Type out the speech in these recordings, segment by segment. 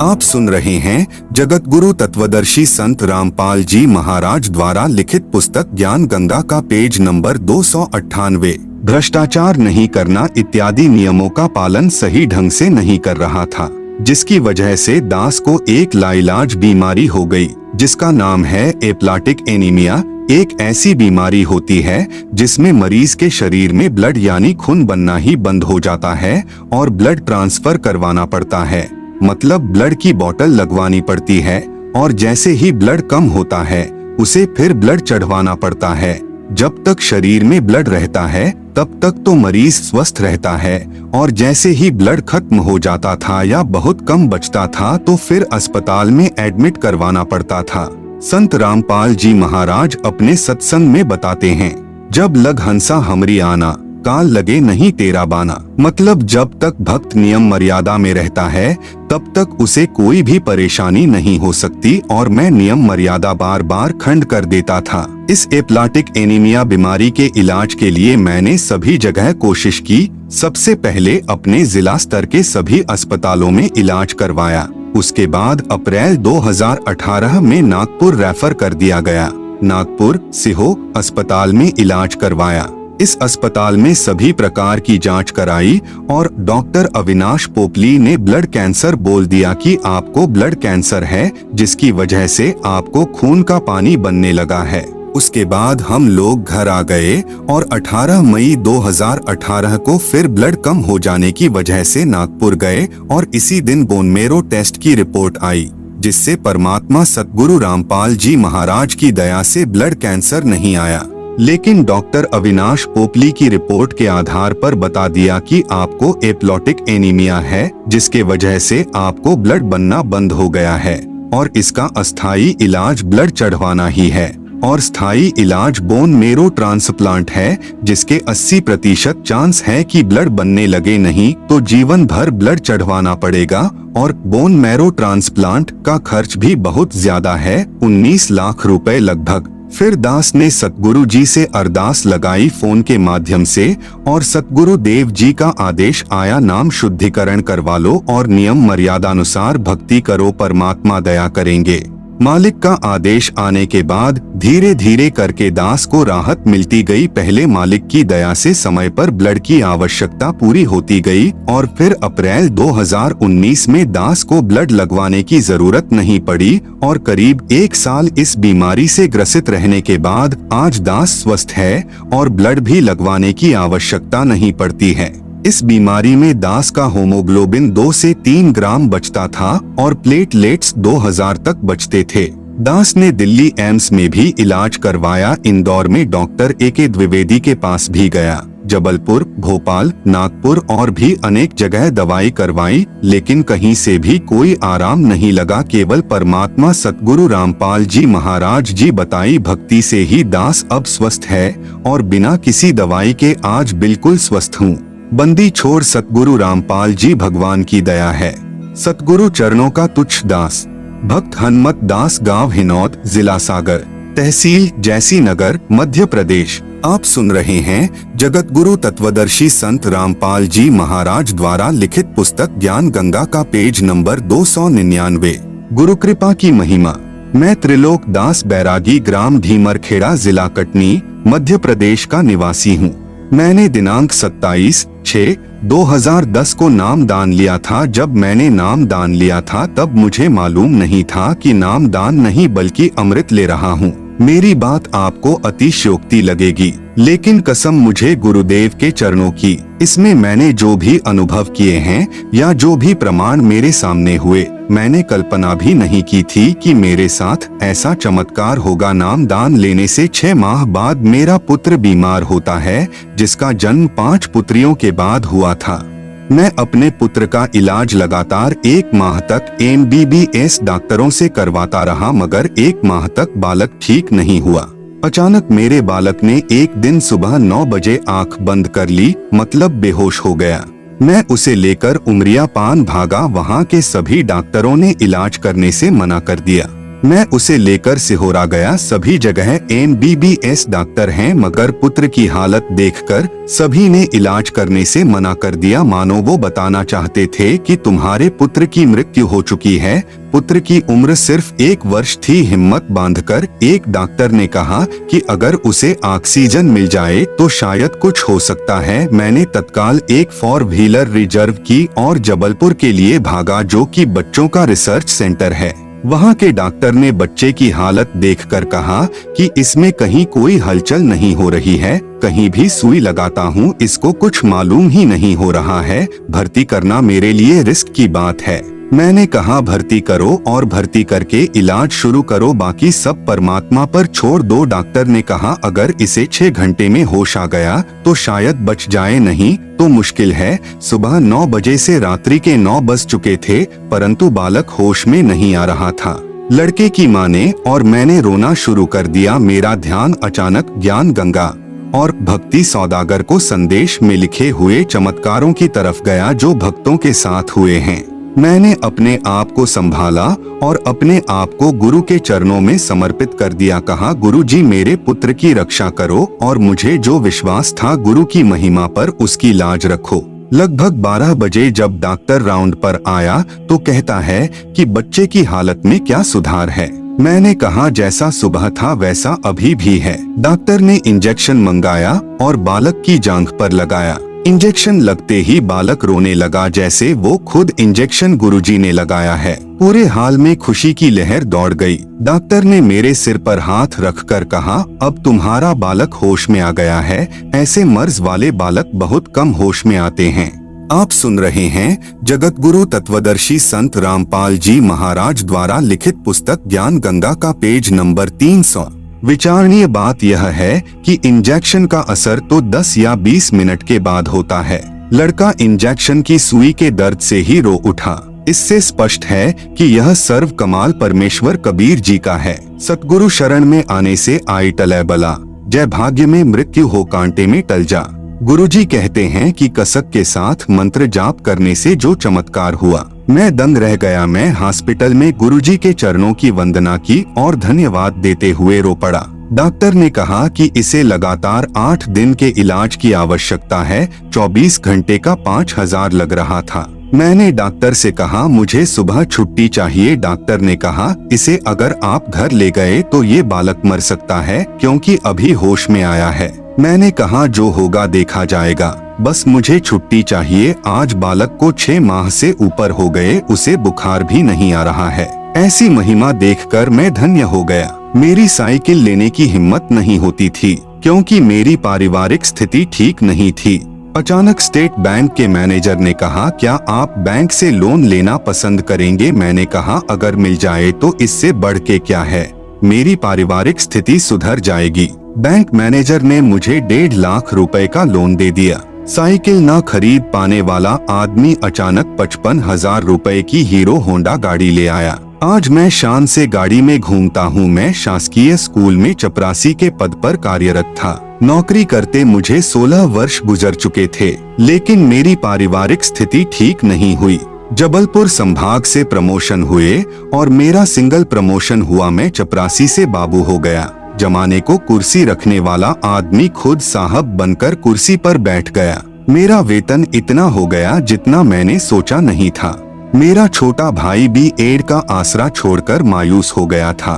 आप सुन रहे हैं जगत गुरु तत्वदर्शी संत रामपाल जी महाराज द्वारा लिखित पुस्तक ज्ञान गंगा का पेज नंबर 298। भ्रष्टाचार नहीं करना इत्यादि नियमों का पालन सही ढंग से नहीं कर रहा था, जिसकी वजह से दास को एक लाइलाज बीमारी हो गई, जिसका नाम है एप्लाटिक एनीमिया। एक ऐसी बीमारी होती है जिसमें मरीज के शरीर में ब्लड यानी खून बनना ही बंद हो जाता है और ब्लड ट्रांसफर करवाना पड़ता है, मतलब ब्लड की बोतल लगवानी पड़ती है, और जैसे ही ब्लड कम होता है उसे फिर ब्लड चढ़वाना पड़ता है। जब तक शरीर में ब्लड रहता है तब तक तो मरीज स्वस्थ रहता है, और जैसे ही ब्लड खत्म हो जाता था या बहुत कम बचता था तो फिर अस्पताल में एडमिट करवाना पड़ता था। संत रामपाल जी महाराज अपने सत्संग में बताते हैं, जब लग हंसा हमरी आना, काल लगे नहीं तेरा बाना। मतलब जब तक भक्त नियम मर्यादा में रहता है तब तक उसे कोई भी परेशानी नहीं हो सकती, और मैं नियम मर्यादा बार बार खंड कर देता था। इस एप्लाटिक एनीमिया बीमारी के इलाज के लिए मैंने सभी जगह कोशिश की। सबसे पहले अपने जिला स्तर के सभी अस्पतालों में इलाज करवाया। उसके बाद अप्रैल 2018 में नागपुर रेफर कर दिया गया। नागपुर सिहो अस्पताल में इलाज करवाया। इस अस्पताल में सभी प्रकार की जांच कराई और डॉक्टर अविनाश पोपली ने ब्लड कैंसर बोल दिया कि आपको ब्लड कैंसर है, जिसकी वजह से आपको खून का पानी बनने लगा है। उसके बाद हम लोग घर आ गए और 18 मई 2018 को फिर ब्लड कम हो जाने की वजह से नागपुर गए, और इसी दिन बोन मेरो टेस्ट की रिपोर्ट आई, जिससे परमात्मा सतगुरु रामपाल जी महाराज की दया से ब्लड कैंसर नहीं आया। लेकिन डॉक्टर अविनाश पोपली की रिपोर्ट के आधार पर बता दिया कि आपको एप्लाटिक एनीमिया है, जिसके वजह से आपको ब्लड बनना बंद हो गया है, और इसका अस्थायी इलाज ब्लड चढ़वाना ही है, और स्थायी इलाज बोन मेरो ट्रांसप्लांट है, जिसके 80% चांस है कि ब्लड बनने लगे, नहीं तो जीवन भर ब्लड चढ़वाना पड़ेगा। और बोन मेरो ट्रांसप्लांट का खर्च भी बहुत ज्यादा है, 19 लाख रुपए लगभग। फिर दास ने सतगुरु जी से अरदास लगाई फोन के माध्यम से, और सतगुरु देव जी का आदेश आया, नाम शुद्धिकरण करवा लो और नियम मर्यादानुसार भक्ति करो, परमात्मा दया करेंगे। मालिक का आदेश आने के बाद धीरे धीरे करके दास को राहत मिलती गई। पहले मालिक की दया से समय पर ब्लड की आवश्यकता पूरी होती गई, और फिर अप्रैल 2019 में दास को ब्लड लगवाने की जरूरत नहीं पड़ी, और करीब 1 साल इस बीमारी से ग्रसित रहने के बाद आज दास स्वस्थ है और ब्लड भी लगवाने की आवश्यकता नहीं पड़ती है। इस बीमारी में दास का होमोग्लोबिन 2 से 3 ग्राम बचता था और प्लेटलेट्स 2000 तक बचते थे। दास ने दिल्ली एम्स में भी इलाज करवाया, इंदौर में डॉक्टर AK द्विवेदी के पास भी गया, जबलपुर, भोपाल, नागपुर और भी अनेक जगह दवाई करवाई, लेकिन कहीं से भी कोई आराम नहीं लगा। केवल परमात्मा सतगुरु रामपाल जी महाराज जी बताई भक्ति से ही दास अब स्वस्थ है, और बिना किसी दवाई के आज बिल्कुल स्वस्थ हूँ। बंदी छोड़ सतगुरु रामपाल जी भगवान की दया है। सतगुरु चरणों का तुच्छ दास। भक्त हनुमत दास, गांव हिनौत, जिला सागर, तहसील जैसी नगर, मध्य प्रदेश। आप सुन रहे हैं जगत गुरु तत्वदर्शी संत रामपाल जी महाराज द्वारा लिखित पुस्तक ज्ञान गंगा का पेज नंबर 299। गुरु कृपा की महिमा। मैं त्रिलोक दास बैरागी, ग्राम ढीमरखेड़ा, जिला कटनी, मध्य प्रदेश का निवासी हूँ। मैंने दिनांक 27/6/2010 को नाम दान लिया था। जब मैंने नाम दान लिया था तब मुझे मालूम नहीं था कि नाम दान नहीं बल्कि अमृत ले रहा हूँ। मेरी बात आपको अतिशयोक्ति लगेगी, लेकिन कसम मुझे गुरुदेव के चरणों की। इसमें मैंने जो भी अनुभव किए हैं या जो भी प्रमाण मेरे सामने हुए, मैंने कल्पना भी नहीं की थी कि मेरे साथ ऐसा चमत्कार होगा। नाम दान लेने से 6 माह बाद मेरा पुत्र बीमार होता है, जिसका जन्म 5 पुत्रियों के बाद हुआ था। मैं अपने पुत्र का इलाज लगातार 1 माह तक MBBS डॉक्टरों से करवाता रहा, मगर 1 माह तक बालक ठीक नहीं हुआ। अचानक मेरे बालक ने एक दिन सुबह 9 बजे आंख बंद कर ली, मतलब बेहोश हो गया। मैं उसे लेकर उमरिया पान भागा, वहाँ के सभी डॉक्टरों ने इलाज करने से मना कर दिया। मैं उसे लेकर सिहोरा गया। सभी जगह MBBS डॉक्टर हैं, मगर पुत्र की हालत देखकर सभी ने इलाज करने से मना कर दिया, मानो वो बताना चाहते थे कि तुम्हारे पुत्र की मृत्यु हो चुकी है। पुत्र की उम्र सिर्फ 1 वर्ष थी। हिम्मत बांधकर एक डॉक्टर ने कहा कि अगर उसे ऑक्सीजन मिल जाए तो शायद कुछ हो सकता है। मैंने तत्काल एक 4 व्हीलर रिजर्व की और जबलपुर के लिए भागा, जो कि बच्चों का रिसर्च सेंटर है। वहाँ के डॉक्टर ने बच्चे की हालत देखकर कहा कि इसमें कहीं कोई हलचल नहीं हो रही है, कहीं भी सुई लगाता हूँ इसको कुछ मालूम ही नहीं हो रहा है। भर्ती करना मेरे लिए रिस्क की बात है। मैंने कहा भर्ती करो और भर्ती करके इलाज शुरू करो, बाकी सब परमात्मा पर छोड़ दो। डॉक्टर ने कहा अगर इसे 6 घंटे में होश आ गया तो शायद बच जाए, नहीं तो मुश्किल है। सुबह 9 बजे से रात्रि के 9 बज चुके थे, परंतु बालक होश में नहीं आ रहा था। लड़के की माँ ने और मैंने रोना शुरू कर दिया। मेरा ध्यान अचानक ज्ञान गंगा और भक्ति सौदागर को संदेश में लिखे हुए चमत्कारों की तरफ गया जो भक्तों के साथ हुए हैं। मैंने अपने आप को संभाला और अपने आप को गुरु के चरणों में समर्पित कर दिया। कहा गुरु जी मेरे पुत्र की रक्षा करो और मुझे जो विश्वास था गुरु की महिमा पर उसकी लाज रखो। लगभग 12 बजे जब डॉक्टर राउंड पर आया तो कहता है कि बच्चे की हालत में क्या सुधार है। मैंने कहा जैसा सुबह था वैसा अभी भी है। डॉक्टर ने इंजेक्शन मंगाया और बालक की जांघ पर लगाया। इंजेक्शन लगते ही बालक रोने लगा जैसे वो खुद इंजेक्शन गुरुजी ने लगाया है। पूरे हाल में खुशी की लहर दौड़ गई। डॉक्टर ने मेरे सिर पर हाथ रखकर कहा अब तुम्हारा बालक होश में आ गया है। ऐसे मर्ज वाले बालक बहुत कम होश में आते हैं। आप सुन रहे हैं जगत गुरु तत्वदर्शी संत रामपाल जी महाराज द्वारा लिखित पुस्तक ज्ञान गंगा का पेज नंबर 300। विचारणीय बात यह है कि इंजेक्शन का असर तो 10 या 20 मिनट के बाद होता है। लड़का इंजेक्शन की सुई के दर्द से ही रो उठा। इससे स्पष्ट है कि यह सर्व कमाल परमेश्वर कबीर जी का है। सतगुरु शरण में आने से आई टलै बला, जय भाग्य में मृत्यु हो कांटे में टल जा। गुरुजी कहते हैं कि कसक के साथ मंत्र जाप करने से जो चमत्कार हुआ, मैं दंग रह गया। मैं हॉस्पिटल में गुरुजी के चरणों की वंदना की और धन्यवाद देते हुए रो पड़ा। डॉक्टर ने कहा कि इसे लगातार 8 दिन के इलाज की आवश्यकता है। 24 घंटे का 5000 लग रहा था। मैंने डॉक्टर से कहा मुझे सुबह छुट्टी चाहिए। डॉक्टर ने कहा इसे अगर आप घर ले गए तो ये बालक मर सकता है क्योंकि अभी होश में आया है। मैंने कहा जो होगा देखा जाएगा, बस मुझे छुट्टी चाहिए। आज बालक को 6 माह से ऊपर हो गए, उसे बुखार भी नहीं आ रहा है। ऐसी महिमा देखकर मैं धन्य हो गया। मेरी साइकिल लेने की हिम्मत नहीं होती थी क्योंकि मेरी पारिवारिक स्थिति ठीक नहीं थी। अचानक स्टेट बैंक के मैनेजर ने कहा क्या आप बैंक से लोन लेना पसंद करेंगे। मैंने कहा अगर मिल जाए तो इससे बढ़ के क्या है, मेरी पारिवारिक स्थिति सुधर जाएगी। बैंक मैनेजर ने मुझे 1.5 लाख रुपए का लोन दे दिया। साइकिल न खरीद पाने वाला आदमी अचानक 55,000 रुपए की हीरो होंडा गाड़ी ले आया। आज मैं शान से गाड़ी में घूमता हूँ। मैं शासकीय स्कूल में चपरासी के पद पर कार्यरत था। नौकरी करते मुझे 16 वर्ष गुजर चुके थे, लेकिन मेरी पारिवारिक स्थिति ठीक नहीं हुई। जबलपुर संभाग से प्रमोशन हुए और मेरा सिंगल प्रमोशन हुआ। मैं चपरासी से बाबू हो गया। जमाने को कुर्सी रखने वाला आदमी खुद साहब बनकर कुर्सी पर बैठ गया। मेरा वेतन इतना हो गया जितना मैंने सोचा नहीं था। मेरा छोटा भाई भी एड का आसरा छोड़कर मायूस हो गया था।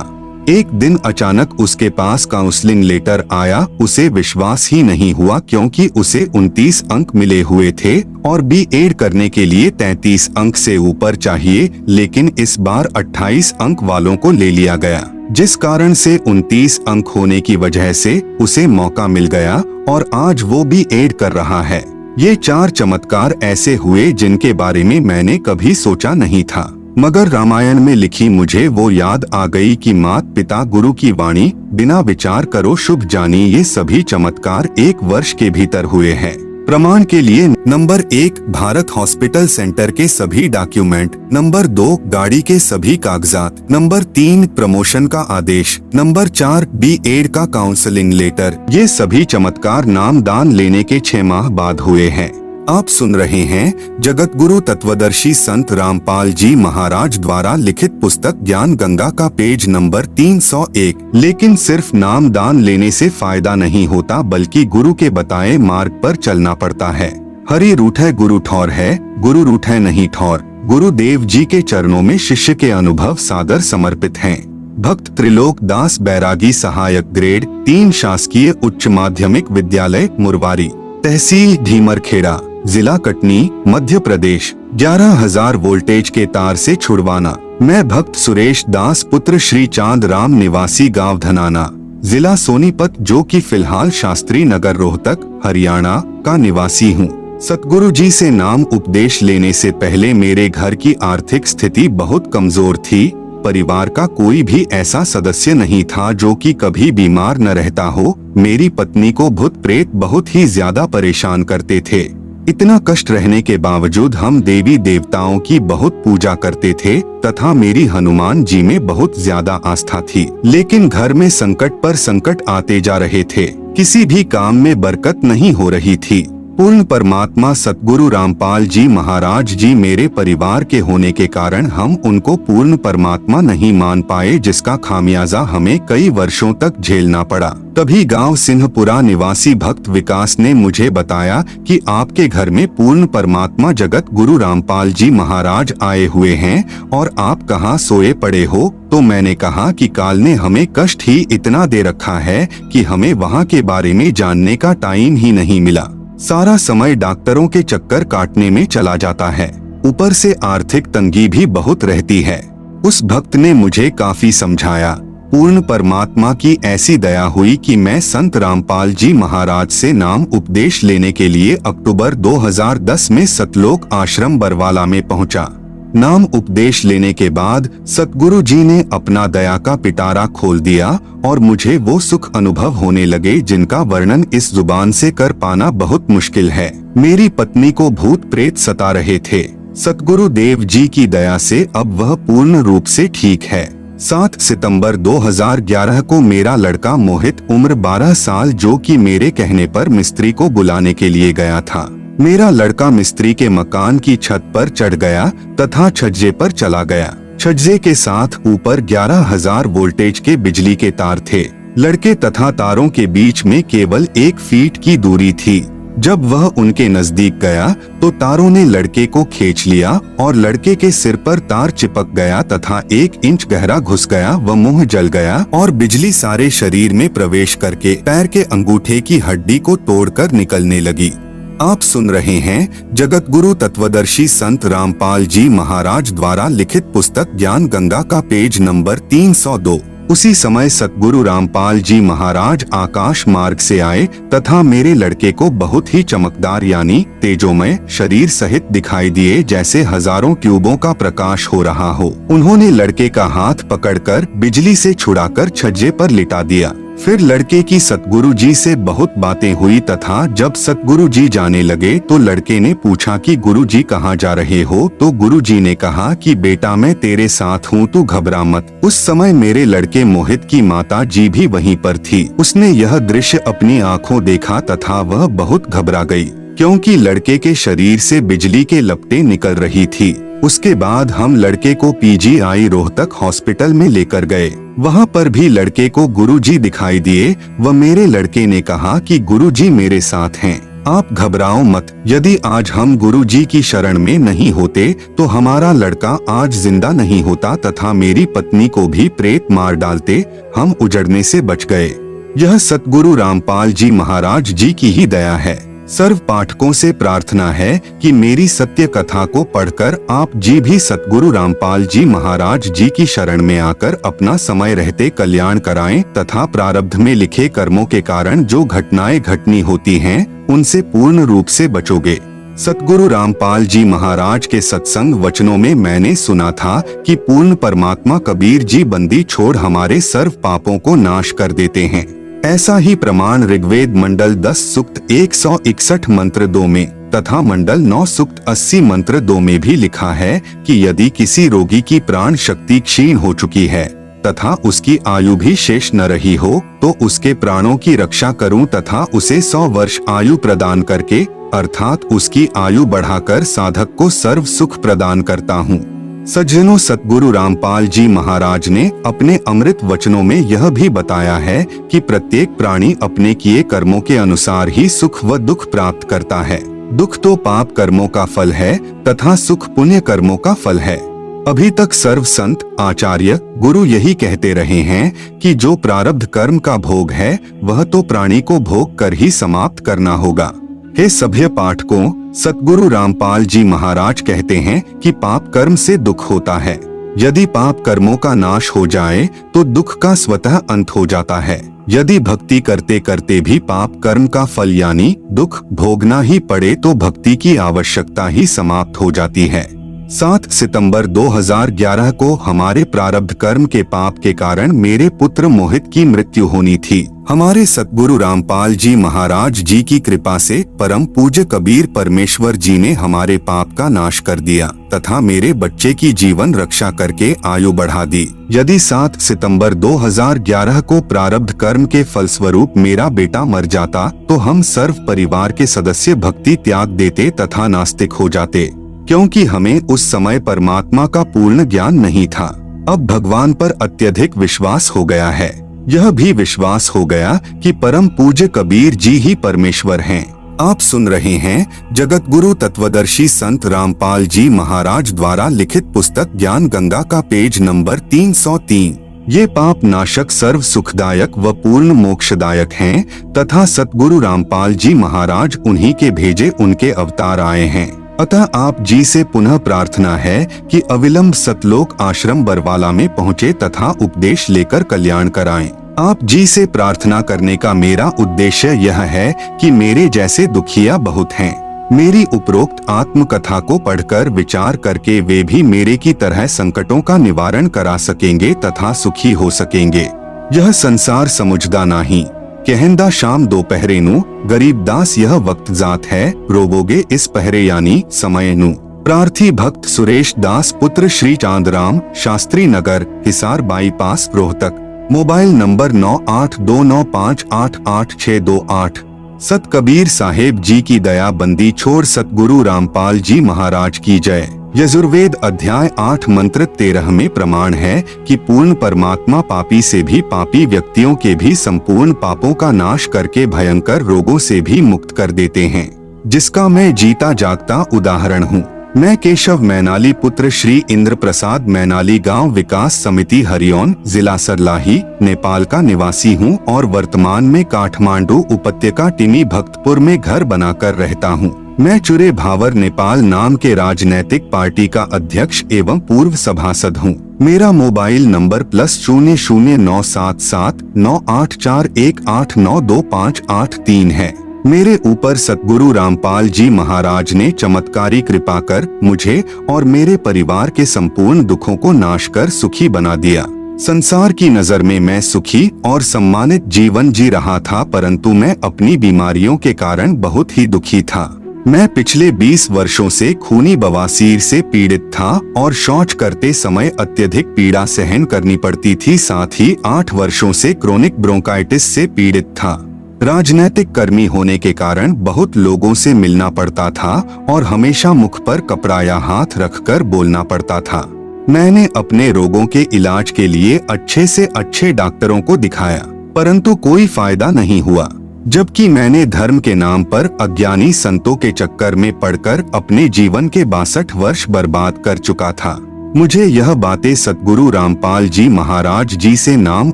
एक दिन अचानक उसके पास काउंसलिंग लेटर आया। उसे विश्वास ही नहीं हुआ क्योंकि उसे 29 अंक मिले हुए थे और B.Ed करने के लिए 33 अंक से ऊपर चाहिए, लेकिन इस बार 28 अंक वालों को ले लिया गया, जिस कारण से 29 अंक होने की वजह से उसे मौका मिल गया और आज वो B.Ed कर रहा है। ये 4 चमत्कार ऐसे हुए जिनके बारे में मैंने कभी सोचा नहीं था, मगर रामायण में लिखी मुझे वो याद आ गई कि मात पिता गुरु की वाणी, बिना विचार करो शुभ जानी। ये सभी चमत्कार 1 वर्ष के भीतर हुए हैं। प्रमाण के लिए नंबर 1 भारत हॉस्पिटल सेंटर के सभी डॉक्यूमेंट, नंबर 2 गाड़ी के सभी कागजात, नंबर 3 प्रमोशन का आदेश, नंबर 4 B.Ed का काउंसलिंग लेटर। ये सभी चमत्कार नाम दान लेने के 6 माह बाद हुए हैं। आप सुन रहे हैं जगत गुरु तत्वदर्शी संत रामपाल जी महाराज द्वारा लिखित पुस्तक ज्ञान गंगा का पेज नंबर 301। लेकिन सिर्फ नाम दान लेने से फायदा नहीं होता, बल्कि गुरु के बताए मार्ग पर चलना पड़ता है। हरि रूठे गुरु ठौर है, गुरु रूठे नहीं ठौर। गुरुदेव जी के चरणों में शिष्य के अनुभव सादर समर्पित हैं। भक्त त्रिलोक दास बैरागी, सहायक ग्रेड 3, शासकीय उच्च माध्यमिक विद्यालय मुरवारी, तहसील ढीमरखेड़ा, जिला कटनी, मध्य प्रदेश। 11,000 वोल्टेज के तार से छुड़वाना। मैं भक्त सुरेश दास, पुत्र श्री चांद राम, निवासी गांव धनाना, जिला सोनीपत, जो कि फिलहाल शास्त्री नगर रोहतक हरियाणा का निवासी हूँ। सतगुरु जी से नाम उपदेश लेने से पहले मेरे घर की आर्थिक स्थिति बहुत कमजोर थी। परिवार का कोई भी ऐसा सदस्य नहीं था जो कि कभी बीमार न रहता हो। मेरी पत्नी को भूत प्रेत बहुत ही ज्यादा परेशान करते थे। इतना कष्ट रहने के बावजूद हम देवी देवताओं की बहुत पूजा करते थे तथा मेरी हनुमान जी में बहुत ज्यादा आस्था थी। लेकिन घर में संकट पर संकट आते जा रहे थे, किसी भी काम में बरकत नहीं हो रही थी। पूर्ण परमात्मा सतगुरु रामपाल जी महाराज जी मेरे परिवार के होने के कारण हम उनको पूर्ण परमात्मा नहीं मान पाए, जिसका खामियाजा हमें कई वर्षों तक झेलना पड़ा। तभी गांव सिंहपुरा निवासी भक्त विकास ने मुझे बताया कि आपके घर में पूर्ण परमात्मा जगत गुरु रामपाल जी महाराज आए हुए हैं और आप कहाँ सोए पड़े हो। तो मैंने कहा कि काल ने हमें कष्ट ही इतना दे रखा है कि हमें वहाँ के बारे में जानने का टाइम ही नहीं मिला। सारा समय डॉक्टरों के चक्कर काटने में चला जाता है, ऊपर से आर्थिक तंगी भी बहुत रहती है। उस भक्त ने मुझे काफी समझाया। पूर्ण परमात्मा की ऐसी दया हुई कि मैं संत रामपाल जी महाराज से नाम उपदेश लेने के लिए अक्टूबर 2010 में सतलोक आश्रम बरवाला में पहुंचा। नाम उपदेश लेने के बाद सतगुरु जी ने अपना दया का पिटारा खोल दिया और मुझे वो सुख अनुभव होने लगे जिनका वर्णन इस जुबान से कर पाना बहुत मुश्किल है। मेरी पत्नी को भूत प्रेत सता रहे थे। सतगुरु देव जी की दया से अब वह पूर्ण रूप से ठीक है। 7 सितंबर 2011 को मेरा लड़का मोहित, उम्र 12 साल, जो कि मेरे कहने पर मिस्त्री को बुलाने के लिए गया था। मेरा लड़का मिस्त्री के मकान की छत पर चढ़ गया तथा छज्जे पर चला गया। छज्जे के साथ ऊपर 11,000 वोल्टेज के बिजली के तार थे। लड़के तथा तारों के बीच में केवल 1 फीट की दूरी थी। जब वह उनके नजदीक गया तो तारों ने लड़के को खींच लिया और लड़के के सिर पर तार चिपक गया तथा 1 इंच गहरा घुस गया। वह मुंह जल गया और बिजली सारे शरीर में प्रवेश करके पैर के अंगूठे की हड्डी को तोड़कर निकलने लगी। आप सुन रहे हैं जगत गुरु तत्वदर्शी संत रामपाल जी महाराज द्वारा लिखित पुस्तक ज्ञान गंगा का पेज नंबर 302। उसी समय सतगुरु रामपाल जी महाराज आकाश मार्ग से आए तथा मेरे लड़के को बहुत ही चमकदार यानी तेजोमय शरीर सहित दिखाई दिए, जैसे हजारों ट्यूबों का प्रकाश हो रहा हो। उन्होंने लड़के का हाथ पकड़कर बिजली से छुड़ाकर छज्जे पर लिटा दिया। फिर लड़के की सतगुरु जी से बहुत बातें हुई तथा जब सतगुरु जी जाने लगे तो लड़के ने पूछा कि गुरु जी कहाँ जा रहे हो। तो गुरु जी ने कहा कि बेटा मैं तेरे साथ हूँ, तू घबरा मत। उस समय मेरे लड़के मोहित की माता जी भी वहीं पर थी। उसने यह दृश्य अपनी आंखों देखा तथा वह बहुत घबरा गई, क्योंकि लड़के के शरीर से बिजली के लपटें निकल रही थी। उसके बाद हम लड़के को PGI रोहतक हॉस्पिटल में लेकर गए। वहाँ पर भी लड़के को गुरुजी दिखाई दिए। वह मेरे लड़के ने कहा कि गुरुजी मेरे साथ हैं, आप घबराओ मत। यदि आज हम गुरुजी की शरण में नहीं होते तो हमारा लड़का आज जिंदा नहीं होता तथा मेरी पत्नी को भी प्रेत मार डालते। हम उजड़ने से बच गए। यह सतगुरु रामपाल जी महाराज जी की ही दया है। सर्व पाठकों से प्रार्थना है कि मेरी सत्य कथा को पढ़कर आप जी भी सतगुरु रामपाल जी महाराज जी की शरण में आकर अपना समय रहते कल्याण कराएं तथा प्रारब्ध में लिखे कर्मों के कारण जो घटनाएं घटनी होती हैं उनसे पूर्ण रूप से बचोगे। सतगुरु रामपाल जी महाराज के सत्संग वचनों में मैंने सुना था कि पूर्ण परमात्मा कबीर जी बंदी छोड़ हमारे सर्व पापों को नाश कर देते हैं। ऐसा ही प्रमाण ऋग्वेद मंडल 10 सूक्त 161 मंत्र 2 में तथा मंडल 9 सूक्त 80 मंत्र 2 में भी लिखा है कि यदि किसी रोगी की प्राण शक्ति क्षीण हो चुकी है तथा उसकी आयु भी शेष न रही हो तो उसके प्राणों की रक्षा करूं तथा उसे 100 वर्ष आयु प्रदान करके अर्थात उसकी आयु बढ़ाकर साधक को सर्व सुख प्रदान करता हूँ। सज्जनों, सतगुरु रामपाल जी महाराज ने अपने अमृत वचनों में यह भी बताया है कि प्रत्येक प्राणी अपने किए कर्मों के अनुसार ही सुख व दुख प्राप्त करता है। दुख तो पाप कर्मों का फल है तथा सुख पुण्य कर्मों का फल है। अभी तक सर्व संत, आचार्य, गुरु यही कहते रहे हैं कि जो प्रारब्ध कर्म का भोग है वह तो प्राणी को भोग कर ही समाप्त करना होगा। हे सभ्य पाठकों, सतगुरु रामपाल जी महाराज कहते हैं कि पाप कर्म से दुख होता है। यदि पाप कर्मों का नाश हो जाए तो दुख का स्वतः अंत हो जाता है। यदि भक्ति करते करते भी पाप कर्म का फल यानी दुख भोगना ही पड़े तो भक्ति की आवश्यकता ही समाप्त हो जाती है। 7 सितंबर 2011 को हमारे प्रारब्ध कर्म के पाप के कारण मेरे पुत्र मोहित की मृत्यु होनी थी। हमारे सतगुरु रामपाल जी महाराज जी की कृपा से परम पूज्य कबीर परमेश्वर जी ने हमारे पाप का नाश कर दिया तथा मेरे बच्चे की जीवन रक्षा करके आयु बढ़ा दी। यदि 7 सितंबर 2011 को प्रारब्ध कर्म के फलस्वरूप मेरा बेटा मर जाता तो हम सर्व परिवार के सदस्य भक्ति त्याग देते तथा नास्तिक हो जाते, क्योंकि हमें उस समय परमात्मा का पूर्ण ज्ञान नहीं था। अब भगवान पर अत्यधिक विश्वास हो गया है। यह भी विश्वास हो गया कि परम पूज्य कबीर जी ही परमेश्वर हैं। आप सुन रहे हैं जगत गुरु तत्वदर्शी संत रामपाल जी महाराज द्वारा लिखित पुस्तक ज्ञान गंगा का पेज नंबर 303। ये पाप नाशक, सर्व सुखदायक व पूर्ण मोक्षदायक हैं तथा सतगुरु रामपाल जी महाराज उन्हीं के भेजे उनके अवतार आए हैं। अतः आप जी से पुनः प्रार्थना है कि अविलंब सतलोक आश्रम बरवाला में पहुँचे तथा उपदेश लेकर कल्याण कराएं। आप जी से प्रार्थना करने का मेरा उद्देश्य यह है कि मेरे जैसे दुखिया बहुत हैं। मेरी उपरोक्त आत्मकथा को पढ़कर विचार करके वे भी मेरे की तरह संकटों का निवारण करा सकेंगे तथा सुखी हो सकेंगे। यह संसार समुझदा नाही, कहंदा शाम दोपहरे नु, गरीब दास यह वक्त जात है, रोवोगे इस पहरे यानी समय नु। प्रार्थी भक्त सुरेश दास पुत्र Shri Chandram, Shastri Nagar, Hisar bypass, Rohtak. Mobile number 9829588628। सत कबीर साहेब जी की दया बंदी छोड़ सतगुरु रामपाल जी महाराज की जय। यजुर्वेद अध्याय 8 मंत्र 13 में प्रमाण है कि पूर्ण परमात्मा पापी से भी पापी व्यक्तियों के भी संपूर्ण पापों का नाश करके भयंकर रोगों से भी मुक्त कर देते हैं, जिसका मैं जीता जागता उदाहरण हूँ। मैं केशव मैनाली पुत्र श्री इंद्र प्रसाद मैनाली गांव विकास समिति हरिओन, जिला सरलाही, नेपाल का निवासी हूं और वर्तमान में काठमांडू उपत्यका टिमी भक्तपुर में घर बनाकर रहता हूं। मैं चुरे भावर नेपाल नाम के राजनैतिक पार्टी का अध्यक्ष एवं पूर्व सभासद हूं। मेरा मोबाइल नंबर +0097798418925883 है। मेरे ऊपर सतगुरु रामपाल जी महाराज ने चमत्कारी कृपा कर मुझे और मेरे परिवार के संपूर्ण दुखों को नाश कर सुखी बना दिया। संसार की नजर में मैं सुखी और सम्मानित जीवन जी रहा था, परंतु मैं अपनी बीमारियों के कारण बहुत ही दुखी था। मैं पिछले 20 वर्षों से खूनी बवासीर से पीड़ित था और शौच करते समय अत्यधिक पीड़ा सहन करनी पड़ती थी। साथ ही 8 वर्षों से क्रोनिक ब्रोंकाइटिस से पीड़ित था। राजनैतिक कर्मी होने के कारण बहुत लोगों से मिलना पड़ता था और हमेशा मुख पर कपड़ा या हाथ रखकर बोलना पड़ता था। मैंने अपने रोगों के इलाज के लिए अच्छे से अच्छे डॉक्टरों को दिखाया, परंतु कोई फायदा नहीं हुआ। जबकि मैंने धर्म के नाम पर अज्ञानी संतों के चक्कर में पड़कर अपने जीवन के 62 वर्ष बर्बाद कर चुका था। मुझे यह बातें सतगुरु रामपाल जी महाराज जी से नाम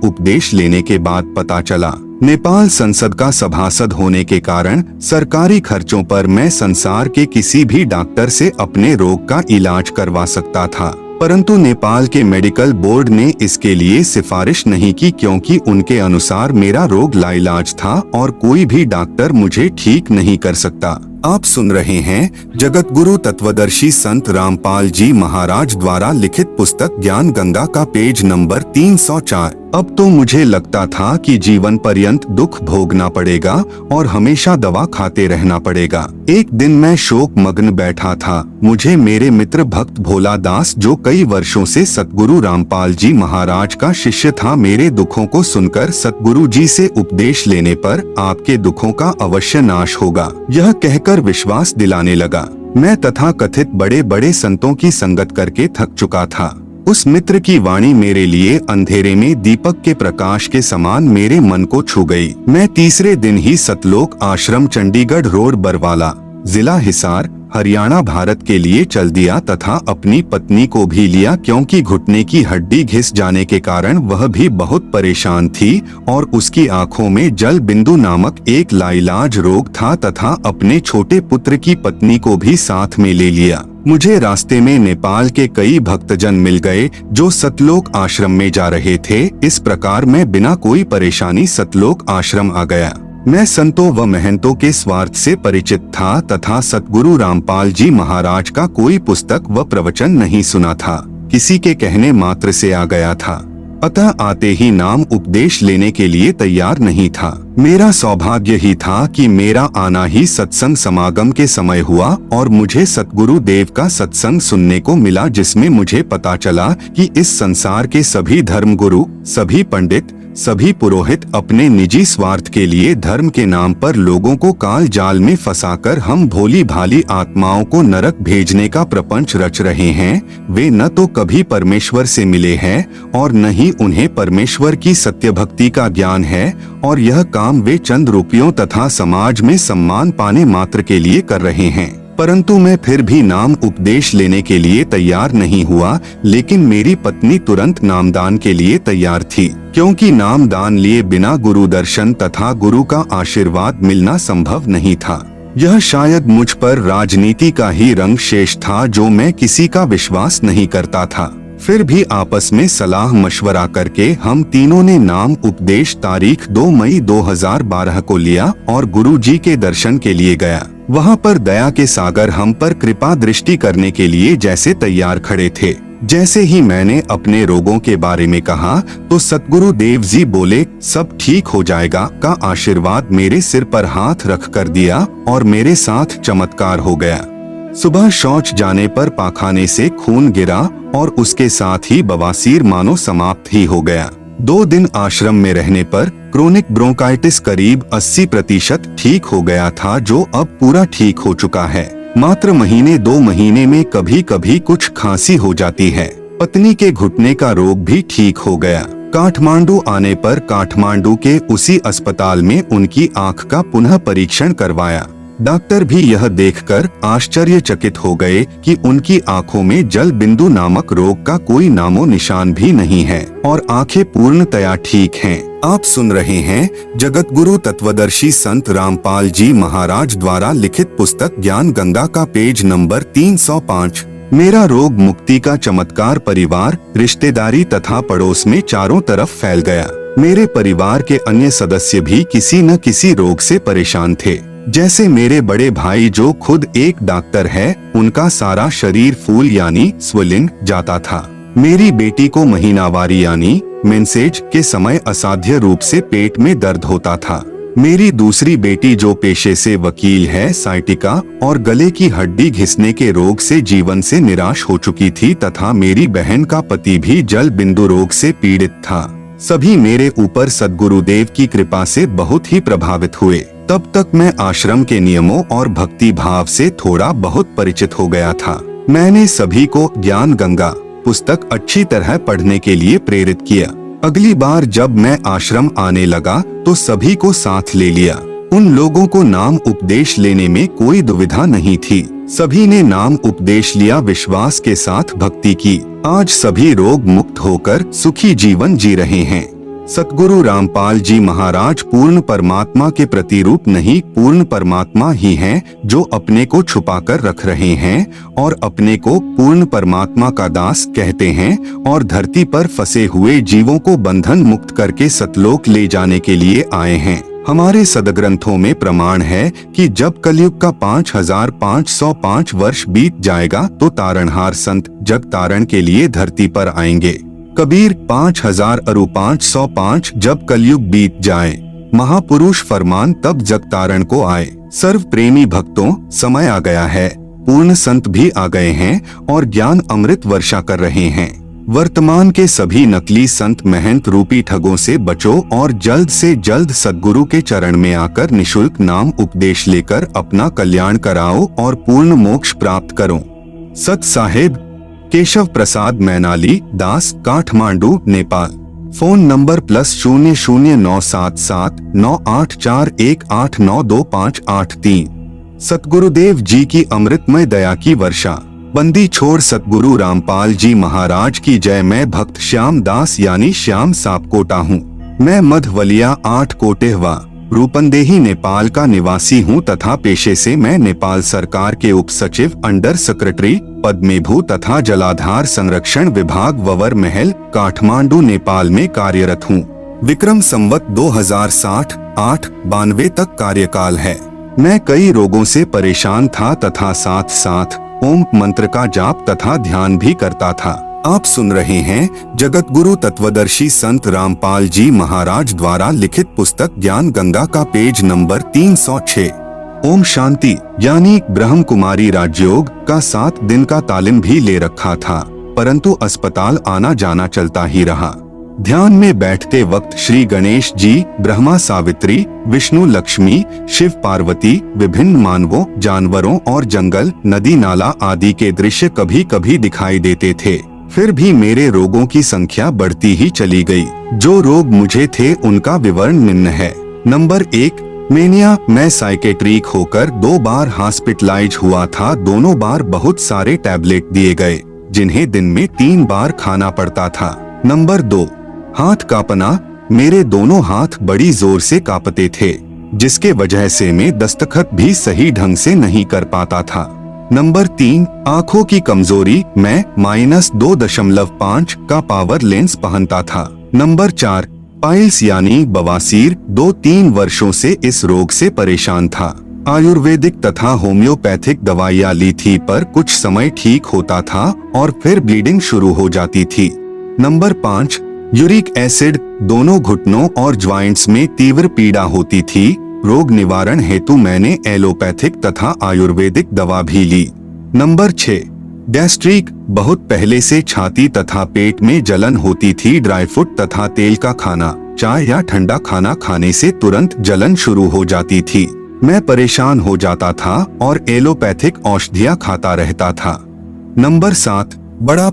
उपदेश लेने के बाद पता चला। नेपाल संसद का सभासद होने के कारण सरकारी खर्चों पर मैं संसार के किसी भी डॉक्टर से अपने रोग का इलाज करवा सकता था, परंतु नेपाल के मेडिकल बोर्ड ने इसके लिए सिफारिश नहीं की, क्योंकि उनके अनुसार मेरा रोग लाइलाज था और कोई भी डॉक्टर मुझे ठीक नहीं कर सकता। आप सुन रहे हैं जगत गुरु तत्वदर्शी संत रामपाल जी महाराज द्वारा लिखित पुस्तक ज्ञान गंगा का पेज नंबर 304। अब तो मुझे लगता था कि जीवन पर्यंत दुख भोगना पड़ेगा और हमेशा दवा खाते रहना पड़ेगा। एक दिन मैं शोक मग्न बैठा था। मुझे मेरे मित्र भक्त भोला दास, जो कई वर्षों से सतगुरु रामपाल जी महाराज का शिष्य था, मेरे दुखों को सुनकर सतगुरु जी से उपदेश लेने पर आपके दुखों का अवश्य नाश होगा, यह कहकर विश्वास दिलाने लगा। मैं तथा कथित बड़े बड़े संतों की संगत करके थक चुका था। उस मित्र की वाणी मेरे लिए अंधेरे में दीपक के प्रकाश के समान मेरे मन को छू गई। मैं तीसरे दिन ही सतलोक आश्रम, चंडीगढ़ रोड, बरवाला, जिला हिसार, हरियाणा, भारत के लिए चल दिया तथा अपनी पत्नी को भी लिया, क्योंकि घुटने की हड्डी घिस जाने के कारण वह भी बहुत परेशान थी और उसकी आंखों में जल बिंदु नामक एक लाइलाज रोग था तथा अपने छोटे पुत्र की पत्नी को भी साथ में ले लिया। मुझे रास्ते में नेपाल के कई भक्तजन मिल गए जो सतलोक आश्रम में जा रहे थे। इस प्रकार मैं बिना कोई परेशानी सतलोक आश्रम आ गया। मैं संतों व महंतों के स्वार्थ से परिचित था तथा सतगुरु रामपाल जी महाराज का कोई पुस्तक व प्रवचन नहीं सुना था, किसी के कहने मात्र से आ गया था। अतः आते ही नाम उपदेश लेने के लिए तैयार नहीं था। मेरा सौभाग्य ही था कि मेरा आना ही सत्संग समागम के समय हुआ और मुझे सतगुरु देव का सत्संग सुनने को मिला, जिसमें मुझे पता चला कि इस संसार के सभी धर्मगुरु, सभी पंडित, सभी पुरोहित अपने निजी स्वार्थ के लिए धर्म के नाम पर लोगों को काल जाल में फंसाकर हम भोली भाली आत्माओं को नरक भेजने का प्रपंच रच रहे हैं। वे न तो कभी परमेश्वर से मिले हैं और न ही उन्हें परमेश्वर की सत्य भक्ति का ज्ञान है, और यह काम वे चंद रुपयों तथा समाज में सम्मान पाने मात्र के लिए कर रहे हैं। परंतु मैं फिर भी नाम उपदेश लेने के लिए तैयार नहीं हुआ, लेकिन मेरी पत्नी तुरंत नामदान के लिए तैयार थी, क्योंकि नामदान लिए बिना गुरु दर्शन तथा गुरु का आशीर्वाद मिलना संभव नहीं था। यह शायद मुझ पर राजनीति का ही रंग शेष था, जो मैं किसी का विश्वास नहीं करता था। फिर भी आपस में सलाह मशवरा करके हम तीनों ने नाम उपदेश तारीख 2 मई 2012 को लिया और गुरु जी के दर्शन के लिए गया। वहाँ पर दया के सागर हम पर कृपा दृष्टि करने के लिए जैसे तैयार खड़े थे। जैसे ही मैंने अपने रोगों के बारे में कहा तो सतगुरु देव जी बोले, सब ठीक हो जाएगा का आशीर्वाद मेरे सिर पर हाथ रख कर दिया और मेरे साथ चमत्कार हो गया। सुबह शौच जाने पर पाखाने से खून गिरा और उसके साथ ही बवासीर मानो समाप्त ही हो गया। 2 दिन आश्रम में रहने पर क्रोनिक ब्रोंकाइटिस करीब 80% ठीक हो गया था, जो अब पूरा ठीक हो चुका है। मात्र महीने 2 महीने में कभी कभी कुछ खांसी हो जाती है। पत्नी के घुटने का रोग भी ठीक हो गया। काठमांडू आने पर काठमांडू के उसी अस्पताल में उनकी आंख का पुनः परीक्षण करवाया। डॉक्टर भी यह देखकर आश्चर्यचकित हो गए कि उनकी आंखों में जल बिंदु नामक रोग का कोई नामो निशान भी नहीं है और आंखें पूर्णतया ठीक हैं। आप सुन रहे हैं जगत गुरु तत्वदर्शी संत रामपाल जी महाराज द्वारा लिखित पुस्तक ज्ञान गंगा का पेज नंबर 305। मेरा रोग मुक्ति का चमत्कार परिवार, रिश्तेदारी तथा पड़ोस में चारों तरफ फैल गया। मेरे परिवार के अन्य सदस्य भी किसी न किसी रोग से परेशान थे। जैसे मेरे बड़े भाई जो खुद एक डॉक्टर है, उनका सारा शरीर फूल यानी स्वेलिंग जाता था। मेरी बेटी को महीनावारी यानी मेंसेज के समय असाध्य रूप से पेट में दर्द होता था। मेरी दूसरी बेटी जो पेशे से वकील है, साइटिका और गले की हड्डी घिसने के रोग से जीवन से निराश हो चुकी थी तथा मेरी बहन का पति भी जल बिंदु रोग से पीड़ित था। सभी मेरे ऊपर सद्गुरुदेव की कृपा से बहुत ही प्रभावित हुए। तब तक मैं आश्रम के नियमों और भक्ति भाव से थोड़ा बहुत परिचित हो गया था। मैंने सभी को ज्ञान गंगा पुस्तक अच्छी तरह पढ़ने के लिए प्रेरित किया। अगली बार जब मैं आश्रम आने लगा तो सभी को साथ ले लिया। उन लोगों को नाम उपदेश लेने में कोई दुविधा नहीं थी। सभी ने नाम उपदेश लिया, विश्वास के साथ भक्ति की। आज सभी रोग मुक्त होकर सुखी जीवन जी रहे हैं। सतगुरु रामपाल जी महाराज पूर्ण परमात्मा के प्रतिरूप नहीं, पूर्ण परमात्मा ही हैं, जो अपने को छुपाकर रख रहे हैं और अपने को पूर्ण परमात्मा का दास कहते हैं और धरती पर फंसे हुए जीवों को बंधन मुक्त करके सतलोक ले जाने के लिए आए हैं। हमारे सदग्रंथों में प्रमाण है कि जब कलयुग का 5505 वर्ष बीत जाएगा तो तारणहार संत जग तारण के लिए धरती पर आएंगे। कबीर 5000 अरु 505 जब कलयुग बीत जाए, महापुरुष फरमान तब जगतारण को आए। सर्व प्रेमी भक्तों, समय आ गया है, पूर्ण संत भी आ गए हैं और ज्ञान अमृत वर्षा कर रहे हैं। वर्तमान के सभी नकली संत महंत रूपी ठगों से बचो और जल्द से जल्द सद्गुरु के चरण में आकर निशुल्क नाम उपदेश लेकर अपना कल्याण कराओ और पूर्ण मोक्ष प्राप्त करो। सत साहेब केशव प्रसाद मैनाली दास, काठमांडू, नेपाल। Phone number +009779841892583। सतगुरुदेव जी की अमृतमय दया की वर्षा। बंदी छोड़ सतगुरु रामपाल जी महाराज की जय। मैं भक्त श्याम दास यानी श्याम सापकोटा हूँ। मैं मधवलिया 8 कोटेहवा रूपंदेही नेपाल का निवासी हूँ तथा पेशे से मैं नेपाल सरकार के उप सचिव अंडर सेक्रेटरी पद में भू तथा जलाधार संरक्षण विभाग ववर महल काठमांडू नेपाल में कार्यरत हूँ। विक्रम संवत 2060-8-92 तक कार्यकाल है। मैं कई रोगों से परेशान था तथा साथ साथ ओम मंत्र का जाप तथा ध्यान भी करता था। आप सुन रहे हैं जगत गुरु तत्वदर्शी संत रामपाल जी महाराज द्वारा लिखित पुस्तक ज्ञान गंगा का पेज नंबर 306। ओम शांति यानी ब्रह्म कुमारी राजयोग का 7 दिन का तालीम भी ले रखा था, परंतु अस्पताल आना जाना चलता ही रहा। ध्यान में बैठते वक्त श्री गणेश जी, ब्रह्मा सावित्री, विष्णु लक्ष्मी, शिव पार्वती, विभिन्न मानवों, जानवरों और जंगल, नदी नाला आदि के दृश्य कभी कभी दिखाई देते थे। फिर भी मेरे रोगों की संख्या बढ़ती ही चली गई। जो रोग मुझे थे उनका विवरण निम्न है। Number 1, mania. मैं साइकेट्रिक होकर 2 बार हॉस्पिटलाइज हुआ था। दोनों बार बहुत सारे टैबलेट दिए गए जिन्हें दिन में 3 बार खाना पड़ता था। नंबर 2, हाथ कांपना। मेरे दोनों हाथ बड़ी जोर से कांपते थे जिसके वजह से मैं दस्तखत भी सही ढंग से नहीं कर पाता था। नंबर 3, आँखों की कमजोरी। मैं -2.5 का पावर लेंस पहनता था। नंबर 4, पाइल्स यानी बवासीर। 2-3 वर्षों से इस रोग से परेशान था। आयुर्वेदिक तथा होम्योपैथिक दवाइयाँ ली थी पर कुछ समय ठीक होता था और फिर ब्लीडिंग शुरू हो जाती थी। Number 5, uric acid. दोनों घुटनों और ज्वाइंट्स में तीव्र पीड़ा होती थी। रोग निवारण हेतु मैंने एलोपैथिक तथा आयुर्वेदिक दवा भी ली। Number 6, gastric. बहुत पहले से छाती तथा पेट में जलन होती थी। ड्राई फ्रूट तथा तेल का खाना, चाय या ठंडा खाना खाने से तुरंत जलन शुरू हो जाती थी। मैं परेशान हो जाता था और एलोपैथिक औषधियाँ खाता रहता था। नंबर 7, बड़ा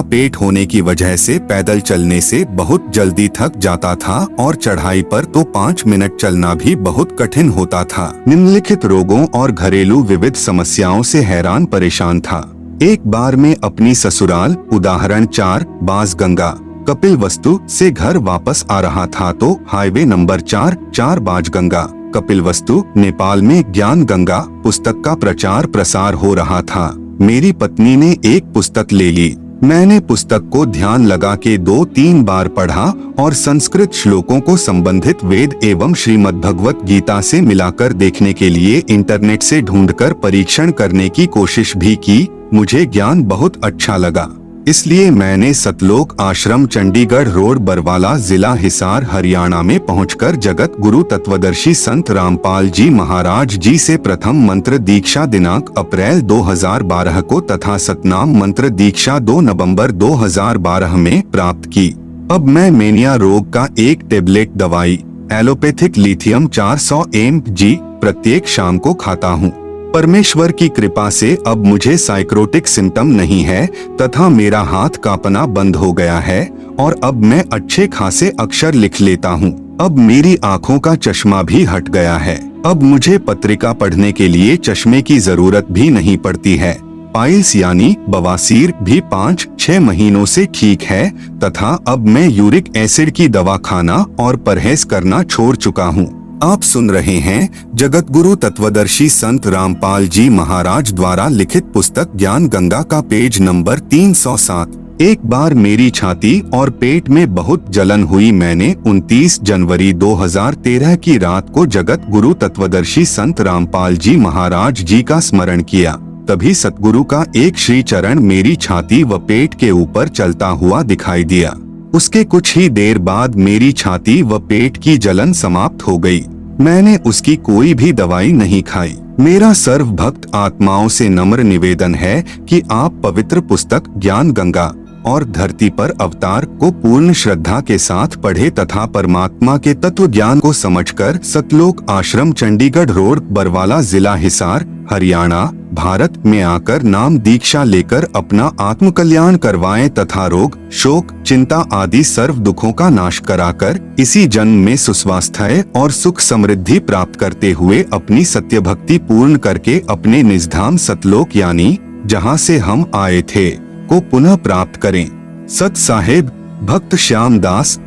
पेट होने की वजह से पैदल चलने से बहुत जल्दी थक जाता था और चढ़ाई पर तो 5 मिनट चलना भी बहुत कठिन होता था। निम्नलिखित रोगों और घरेलू विविध समस्याओं से हैरान परेशान था। एक बार मैं अपनी ससुराल उदाहरण 4 बाजगंगा कपिलवस्तु से घर वापस आ रहा था तो हाईवे नंबर 4 बाजगंगा कपिलवस्तु नेपाल में ज्ञान गंगा पुस्तक का प्रचार प्रसार हो रहा था। मेरी पत्नी ने एक पुस्तक ले ली। मैंने पुस्तक को ध्यान लगा के 2-3 बार पढ़ा और संस्कृत श्लोकों को संबंधित वेद एवं श्रीमद् भगवत गीता से मिलाकर देखने के लिए इंटरनेट से ढूंढकर परीक्षण करने की कोशिश भी की। मुझे ज्ञान बहुत अच्छा लगा, इसलिए मैंने सतलोक आश्रम चंडीगढ़ रोड बरवाला जिला हिसार हरियाणा में पहुंचकर जगत गुरु तत्वदर्शी संत रामपाल जी महाराज जी से प्रथम मंत्र दीक्षा दिनांक अप्रैल 2012 को तथा सतनाम मंत्र दीक्षा 2 नवंबर 2012 में प्राप्त की। अब मैं मेनिया रोग का एक टेबलेट दवाई एलोपैथिक लिथियम 400 mg प्रत्येक शाम को खाता हूँ। परमेश्वर की कृपा से अब मुझे साइक्रोटिक सिम्टम नहीं है तथा मेरा हाथ कांपना बंद हो गया है और अब मैं अच्छे खासे अक्षर लिख लेता हूँ। अब मेरी आँखों का चश्मा भी हट गया है। अब मुझे पत्रिका पढ़ने के लिए चश्मे की जरूरत भी नहीं पड़ती है। पाइल्स यानी बवासीर भी 5-6 महीनों से ठीक है तथा अब मैं यूरिक एसिड की दवा खाना और परहेज करना छोड़ चुका हूँ। आप सुन रहे हैं जगत गुरु तत्वदर्शी संत रामपाल जी महाराज द्वारा लिखित पुस्तक ज्ञान गंगा का पेज नंबर 307। एक बार मेरी छाती और पेट में बहुत जलन हुई। मैंने 29 जनवरी 2013 की रात को जगत गुरु तत्वदर्शी संत रामपाल जी महाराज जी का स्मरण किया। तभी सतगुरु का एक श्री चरण मेरी छाती व पेट के ऊपर चलता हुआ दिखाई दिया। उसके कुछ ही देर बाद मेरी छाती व पेट की जलन समाप्त हो गई। मैंने उसकी कोई भी दवाई नहीं खाई। मेरा सर्व भक्त आत्माओं से नम्र निवेदन है कि आप पवित्र पुस्तक ज्ञान गंगा और धरती पर अवतार को पूर्ण श्रद्धा के साथ पढ़े तथा परमात्मा के तत्व ज्ञान को समझकर सतलोक आश्रम चंडीगढ़ रोड बरवाला जिला हिसार हरियाणा भारत में आकर नाम दीक्षा लेकर अपना आत्म कल्याण करवाएं तथा रोग शोक चिंता आदि सर्व दुखों का नाश कराकर इसी जन्म में सुस्वास्थ्य और सुख समृद्धि प्राप्त करते हुए अपनी सत्य भक्ति पूर्ण करके अपने निजधाम सतलोक यानी जहां से हम आए थे को पुनः प्राप्त करें। सत साहेब भक्त श्याम दास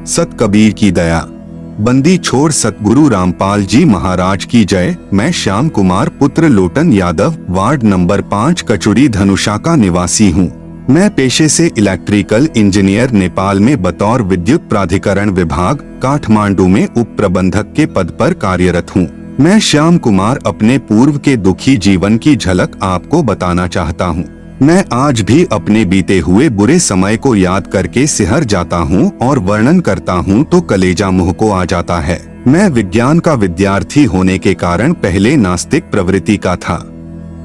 सत कबीर की दया। बंदी छोड़ सतगुरु रामपाल जी महाराज की जय। मैं श्याम कुमार पुत्र लोटन यादव वार्ड नंबर 5 कचुड़ी धनुषा का निवासी हूँ। मैं पेशे से इलेक्ट्रिकल इंजीनियर नेपाल में बतौर विद्युत प्राधिकरण विभाग काठमांडू में उप प्रबंधक के पद पर कार्यरत हूँ। मैं श्याम कुमार अपने पूर्व के दुखी जीवन की झलक आपको बताना चाहता हूँ। मैं आज भी अपने बीते हुए बुरे समय को याद करके सिहर जाता हूँ और वर्णन करता हूँ तो कलेजा मुंह को आ जाता है। मैं विज्ञान का विद्यार्थी होने के कारण पहले नास्तिक प्रवृत्ति का था।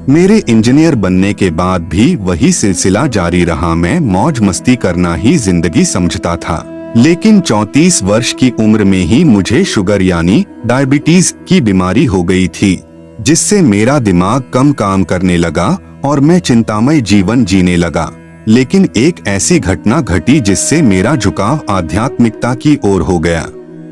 मेरे इंजीनियर बनने के बाद भी वही सिलसिला जारी रहा। मैं मौज मस्ती करना ही जिंदगी समझता था, लेकिन 34 वर्ष की उम्र में ही मुझे शुगर यानी डायबिटीज की बीमारी हो गई थी, जिससे मेरा दिमाग कम काम करने लगा और मैं चिंतामय जीवन जीने लगा। लेकिन एक ऐसी घटना घटी जिससे मेरा झुकाव आध्यात्मिकता की ओर हो गया।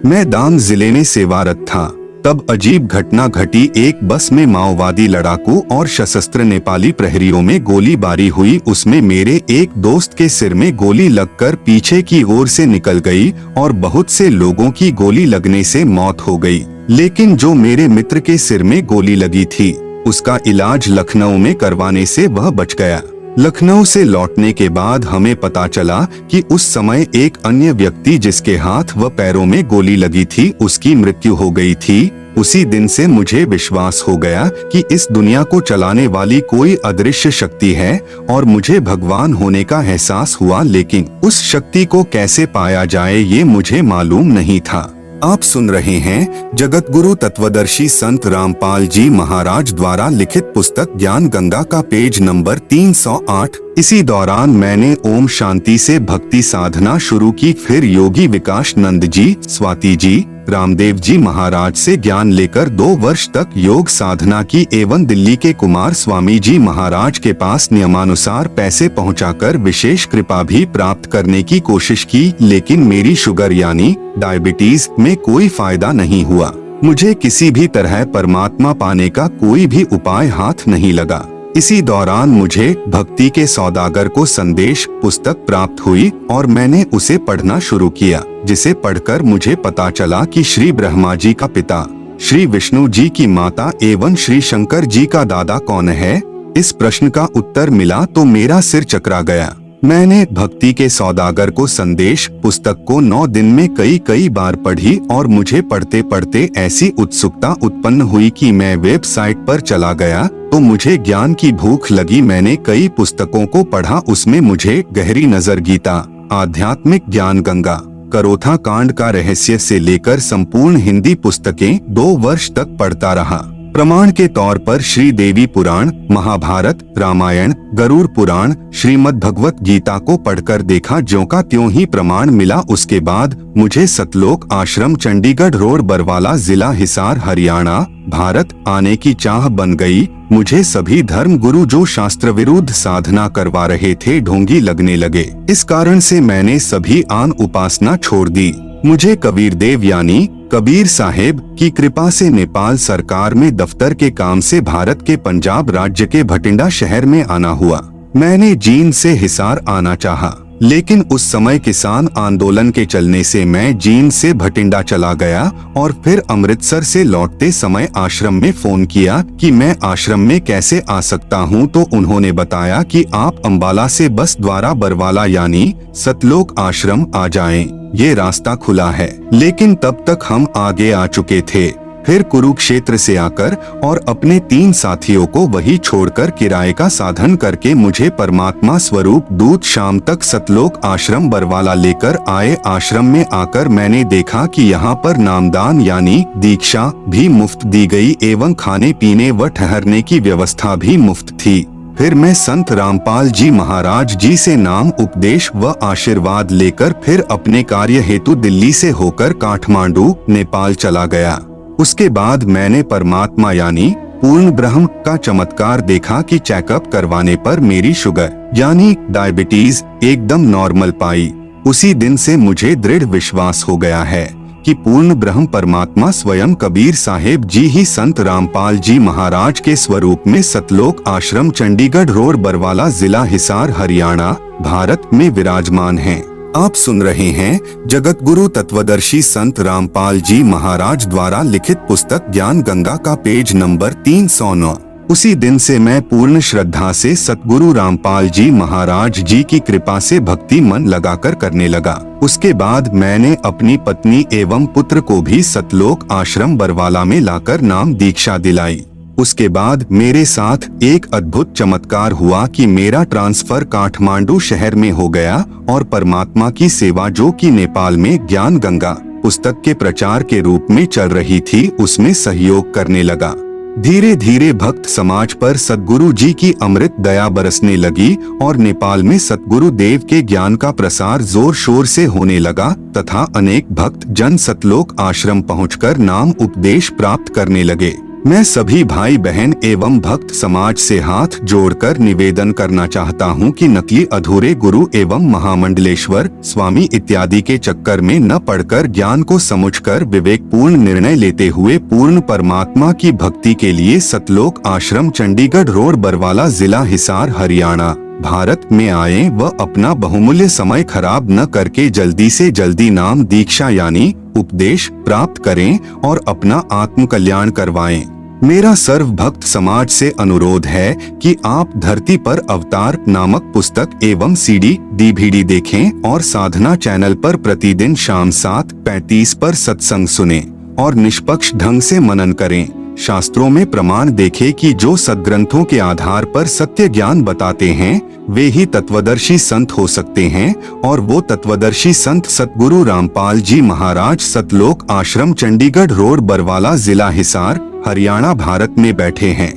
मैं दाम जिले में सेवारत था, तब अजीब घटना घटी। एक बस में माओवादी लड़ाकू और सशस्त्र नेपाली प्रहरियों में गोलीबारी हुई। उसमें मेरे एक दोस्त के सिर में गोली लगकर पीछे की ओर से निकल गई और बहुत से लोगों की गोली लगने से मौत हो गई। लेकिन जो मेरे मित्र के सिर में गोली लगी थी उसका इलाज लखनऊ में करवाने से वह बच गया। लखनऊ से लौटने के बाद हमें पता चला कि उस समय एक अन्य व्यक्ति जिसके हाथ व पैरों में गोली लगी थी उसकी मृत्यु हो गई थी। उसी दिन से मुझे विश्वास हो गया कि इस दुनिया को चलाने वाली कोई अदृश्य शक्ति है और मुझे भगवान होने का एहसास हुआ, लेकिन उस शक्ति को कैसे पाया जाए ये मुझे मालूम नहीं था। आप सुन रहे हैं जगत गुरु तत्वदर्शी संत रामपाल जी महाराज द्वारा लिखित पुस्तक ज्ञान गंगा का पेज नंबर 308। इसी दौरान मैंने ओम शांति से भक्ति साधना शुरू की। फिर योगी विकास नंद जी, स्वाति जी, रामदेव जी महाराज से ज्ञान लेकर 2 वर्ष तक योग साधना की एवं दिल्ली के कुमार स्वामी जी महाराज के पास नियमानुसार पैसे पहुंचाकर विशेष कृपा भी प्राप्त करने की कोशिश की, लेकिन मेरी शुगर यानी डायबिटीज में कोई फायदा नहीं हुआ। मुझे किसी भी तरह परमात्मा पाने का कोई भी उपाय हाथ नहीं लगा। इसी दौरान मुझे भक्ति के सौदागर को संदेश पुस्तक प्राप्त हुई और मैंने उसे पढ़ना शुरू किया, जिसे पढ़कर मुझे पता चला कि श्री ब्रह्मा जी का पिता, श्री विष्णु जी की माता एवं श्री शंकर जी का दादा कौन है। इस प्रश्न का उत्तर मिला तो मेरा सिर चकरा गया। मैंने भक्ति के सौदागर को संदेश पुस्तक को 9 दिन में कई बार पढ़ी और मुझे पढ़ते पढ़ते ऐसी उत्सुकता उत्पन्न हुई कि मैं वेबसाइट पर चला गया तो मुझे ज्ञान की भूख लगी। मैंने कई पुस्तकों को पढ़ा, उसमें मुझे गहरी नजर गीता, आध्यात्मिक ज्ञान गंगा, करोथा कांड का रहस्य से लेकर संपूर्ण हिंदी पुस्तकें 2 वर्ष तक पढ़ता रहा। प्रमाण के तौर पर श्री देवी पुराण, महाभारत, रामायण, गरुड़ पुराण, श्रीमद् भगवत गीता को पढ़कर देखा, ज्यों का त्यों ही प्रमाण मिला। उसके बाद मुझे सतलोक आश्रम चंडीगढ़ रोड बरवाला जिला हिसार हरियाणा भारत आने की चाह बन गई। मुझे सभी धर्म गुरु जो शास्त्र विरुद्ध साधना करवा रहे थे ढोंगी लगने लगे। इस कारण से मैंने सभी आन उपासना छोड़ दी। मुझे कबीर देव यानी कबीर साहेब की कृपा से नेपाल सरकार में दफ्तर के काम से भारत के पंजाब राज्य के भटिंडा शहर में आना हुआ। मैंने जींद से हिसार आना चाहा, लेकिन उस समय किसान आंदोलन के चलने से मैं जींद से भटिंडा चला गया और फिर अमृतसर से लौटते समय आश्रम में फोन किया कि मैं आश्रम में कैसे आ सकता हूं, तो उन्होंने बताया कि आप अंबाला से बस द्वारा बरवाला यानी सतलोक आश्रम आ जाएं, ये रास्ता खुला है। लेकिन तब तक हम आगे आ चुके थे। फिर कुरुक्षेत्र से आकर और अपने 3 साथियों को वही छोड़कर किराए का साधन करके मुझे परमात्मा स्वरूप दूत शाम तक सतलोक आश्रम बरवाला लेकर आए। आश्रम में आकर मैंने देखा कि यहाँ पर नामदान यानी दीक्षा भी मुफ्त दी गई एवं खाने पीने व ठहरने की व्यवस्था भी मुफ्त थी। फिर मैं संत रामपाल जी महाराज जी से नाम उपदेश व आशीर्वाद लेकर फिर अपने कार्य हेतु दिल्ली से होकर काठमांडू नेपाल चला गया। उसके बाद मैंने परमात्मा यानी पूर्ण ब्रह्म का चमत्कार देखा कि चेकअप करवाने पर मेरी शुगर यानी डायबिटीज एकदम नॉर्मल पाई। उसी दिन से मुझे दृढ़ विश्वास हो गया है कि पूर्ण ब्रह्म परमात्मा स्वयं कबीर साहेब जी ही संत रामपाल जी महाराज के स्वरूप में सतलोक आश्रम चंडीगढ़ रोड बरवाला जिला हिसार हरियाणा भारत में विराजमान हैं। आप सुन रहे हैं जगत गुरु तत्वदर्शी संत रामपाल जी महाराज द्वारा लिखित पुस्तक ज्ञान गंगा का पेज नंबर 309। उसी दिन से मैं पूर्ण श्रद्धा से सतगुरु रामपाल जी महाराज जी की कृपा से भक्ति मन लगाकर करने लगा। उसके बाद मैंने अपनी पत्नी एवं पुत्र को भी सतलोक आश्रम बरवाला में लाकर नाम दीक्षा दिलाई। उसके बाद मेरे साथ एक अद्भुत चमत्कार हुआ कि मेरा ट्रांसफर काठमांडू शहर में हो गया और परमात्मा की सेवा जो कि नेपाल में ज्ञान गंगा पुस्तक के प्रचार के रूप में चल रही थी उसमें सहयोग करने लगा। धीरे धीरे भक्त समाज पर सतगुरु जी की अमृत दया बरसने लगी और नेपाल में सतगुरु देव के ज्ञान का प्रसार जोर शोर से होने लगा तथा अनेक भक्त जन सतलोक आश्रम पहुंचकर नाम उपदेश प्राप्त करने लगे। मैं सभी भाई बहन एवं भक्त समाज से हाथ जोड़कर निवेदन करना चाहता हूं कि नकली अधूरे गुरु एवं महामंडलेश्वर स्वामी इत्यादि के चक्कर में न पड़कर ज्ञान को समझकर विवेकपूर्ण निर्णय लेते हुए पूर्ण परमात्मा की भक्ति के लिए सतलोक आश्रम चंडीगढ़ रोड बरवाला जिला हिसार हरियाणा भारत में आए व अपना बहुमूल्य समय खराब न करके जल्दी से जल्दी नाम दीक्षा यानी उपदेश प्राप्त करें और अपना आत्म कल्याण करवाएं। मेरा सर्व भक्त समाज से अनुरोध है कि आप धरती पर अवतार नामक पुस्तक एवं CD DVD देखें और साधना चैनल पर प्रतिदिन शाम 7:35 पर सत्संग सुनें और निष्पक्ष ढंग से मनन करें। शास्त्रों में प्रमाण देखें कि जो सद्ग्रंथों के आधार पर सत्य ज्ञान बताते हैं वे ही तत्वदर्शी संत हो सकते हैं और वो तत्वदर्शी संत सतगुरु रामपाल जी महाराज सतलोक आश्रम चंडीगढ़ रोड बरवाला जिला हिसार हरियाणा भारत में बैठे हैं।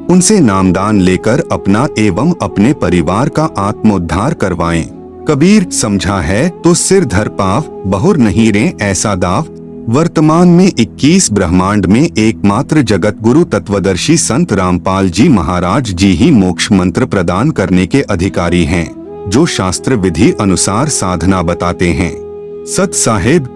उनसे नामदान लेकर अपना एवं अपने परिवार का आत्मोद्धार करवाएं। कबीर समझा है तो सिर धर पाव बहुर नहीं रे ऐसा दाव। वर्तमान में 21 ब्रह्मांड में एकमात्र जगत गुरु तत्वदर्शी संत रामपाल जी महाराज जी ही मोक्ष मंत्र प्रदान करने के अधिकारी हैं, जो शास्त्र विधि अनुसार साधना बताते हैं। सत साहेब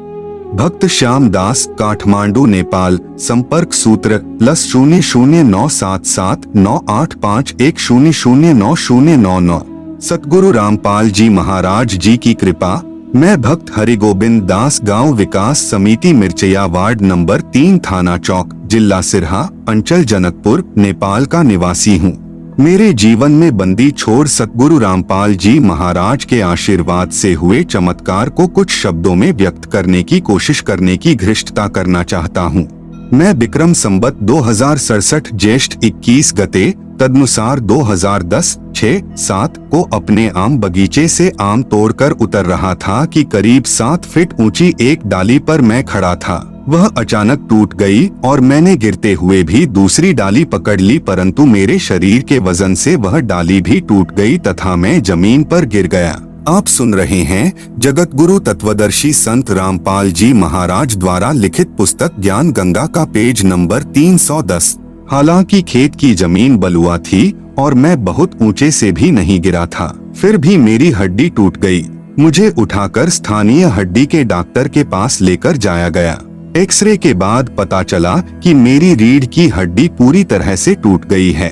भक्त श्याम दास काठमांडू नेपाल संपर्क सूत्र +009779851009099। सतगुरु रामपाल जी महाराज जी की कृपा। मैं भक्त हरिगोबिंद दास गांव विकास समिति मिर्चया वार्ड नंबर 3 थाना चौक जिला सिरहा अंचल जनकपुर नेपाल का निवासी हूँ। मेरे जीवन में बंदी छोड़ सतगुरु रामपाल जी महाराज के आशीर्वाद से हुए चमत्कार को कुछ शब्दों में व्यक्त करने की कोशिश करने की धृष्टता करना चाहता हूँ। मैं विक्रम संवत 2067 ज्येष्ठ 21 गते तदनुसार 2010-6-7 को अपने आम बगीचे से आम तोड़कर उतर रहा था कि करीब 7 फीट ऊंची एक डाली पर मैं खड़ा था। वह अचानक टूट गई और मैंने गिरते हुए भी दूसरी डाली पकड़ ली, परंतु मेरे शरीर के वजन से वह डाली भी टूट गई तथा मैं जमीन पर गिर गया। आप सुन रहे हैं जगत गुरु तत्वदर्शी संत रामपाल जी महाराज द्वारा लिखित पुस्तक ज्ञान गंगा का पेज नंबर 310। हालांकि खेत की जमीन बलुआ थी और मैं बहुत ऊंचे से भी नहीं गिरा था, फिर भी मेरी हड्डी टूट गई। मुझे उठाकर स्थानीय हड्डी के डॉक्टर के पास लेकर जाया गया। एक्सरे के बाद पता चला कि मेरी रीढ़ की हड्डी पूरी तरह से टूट गई है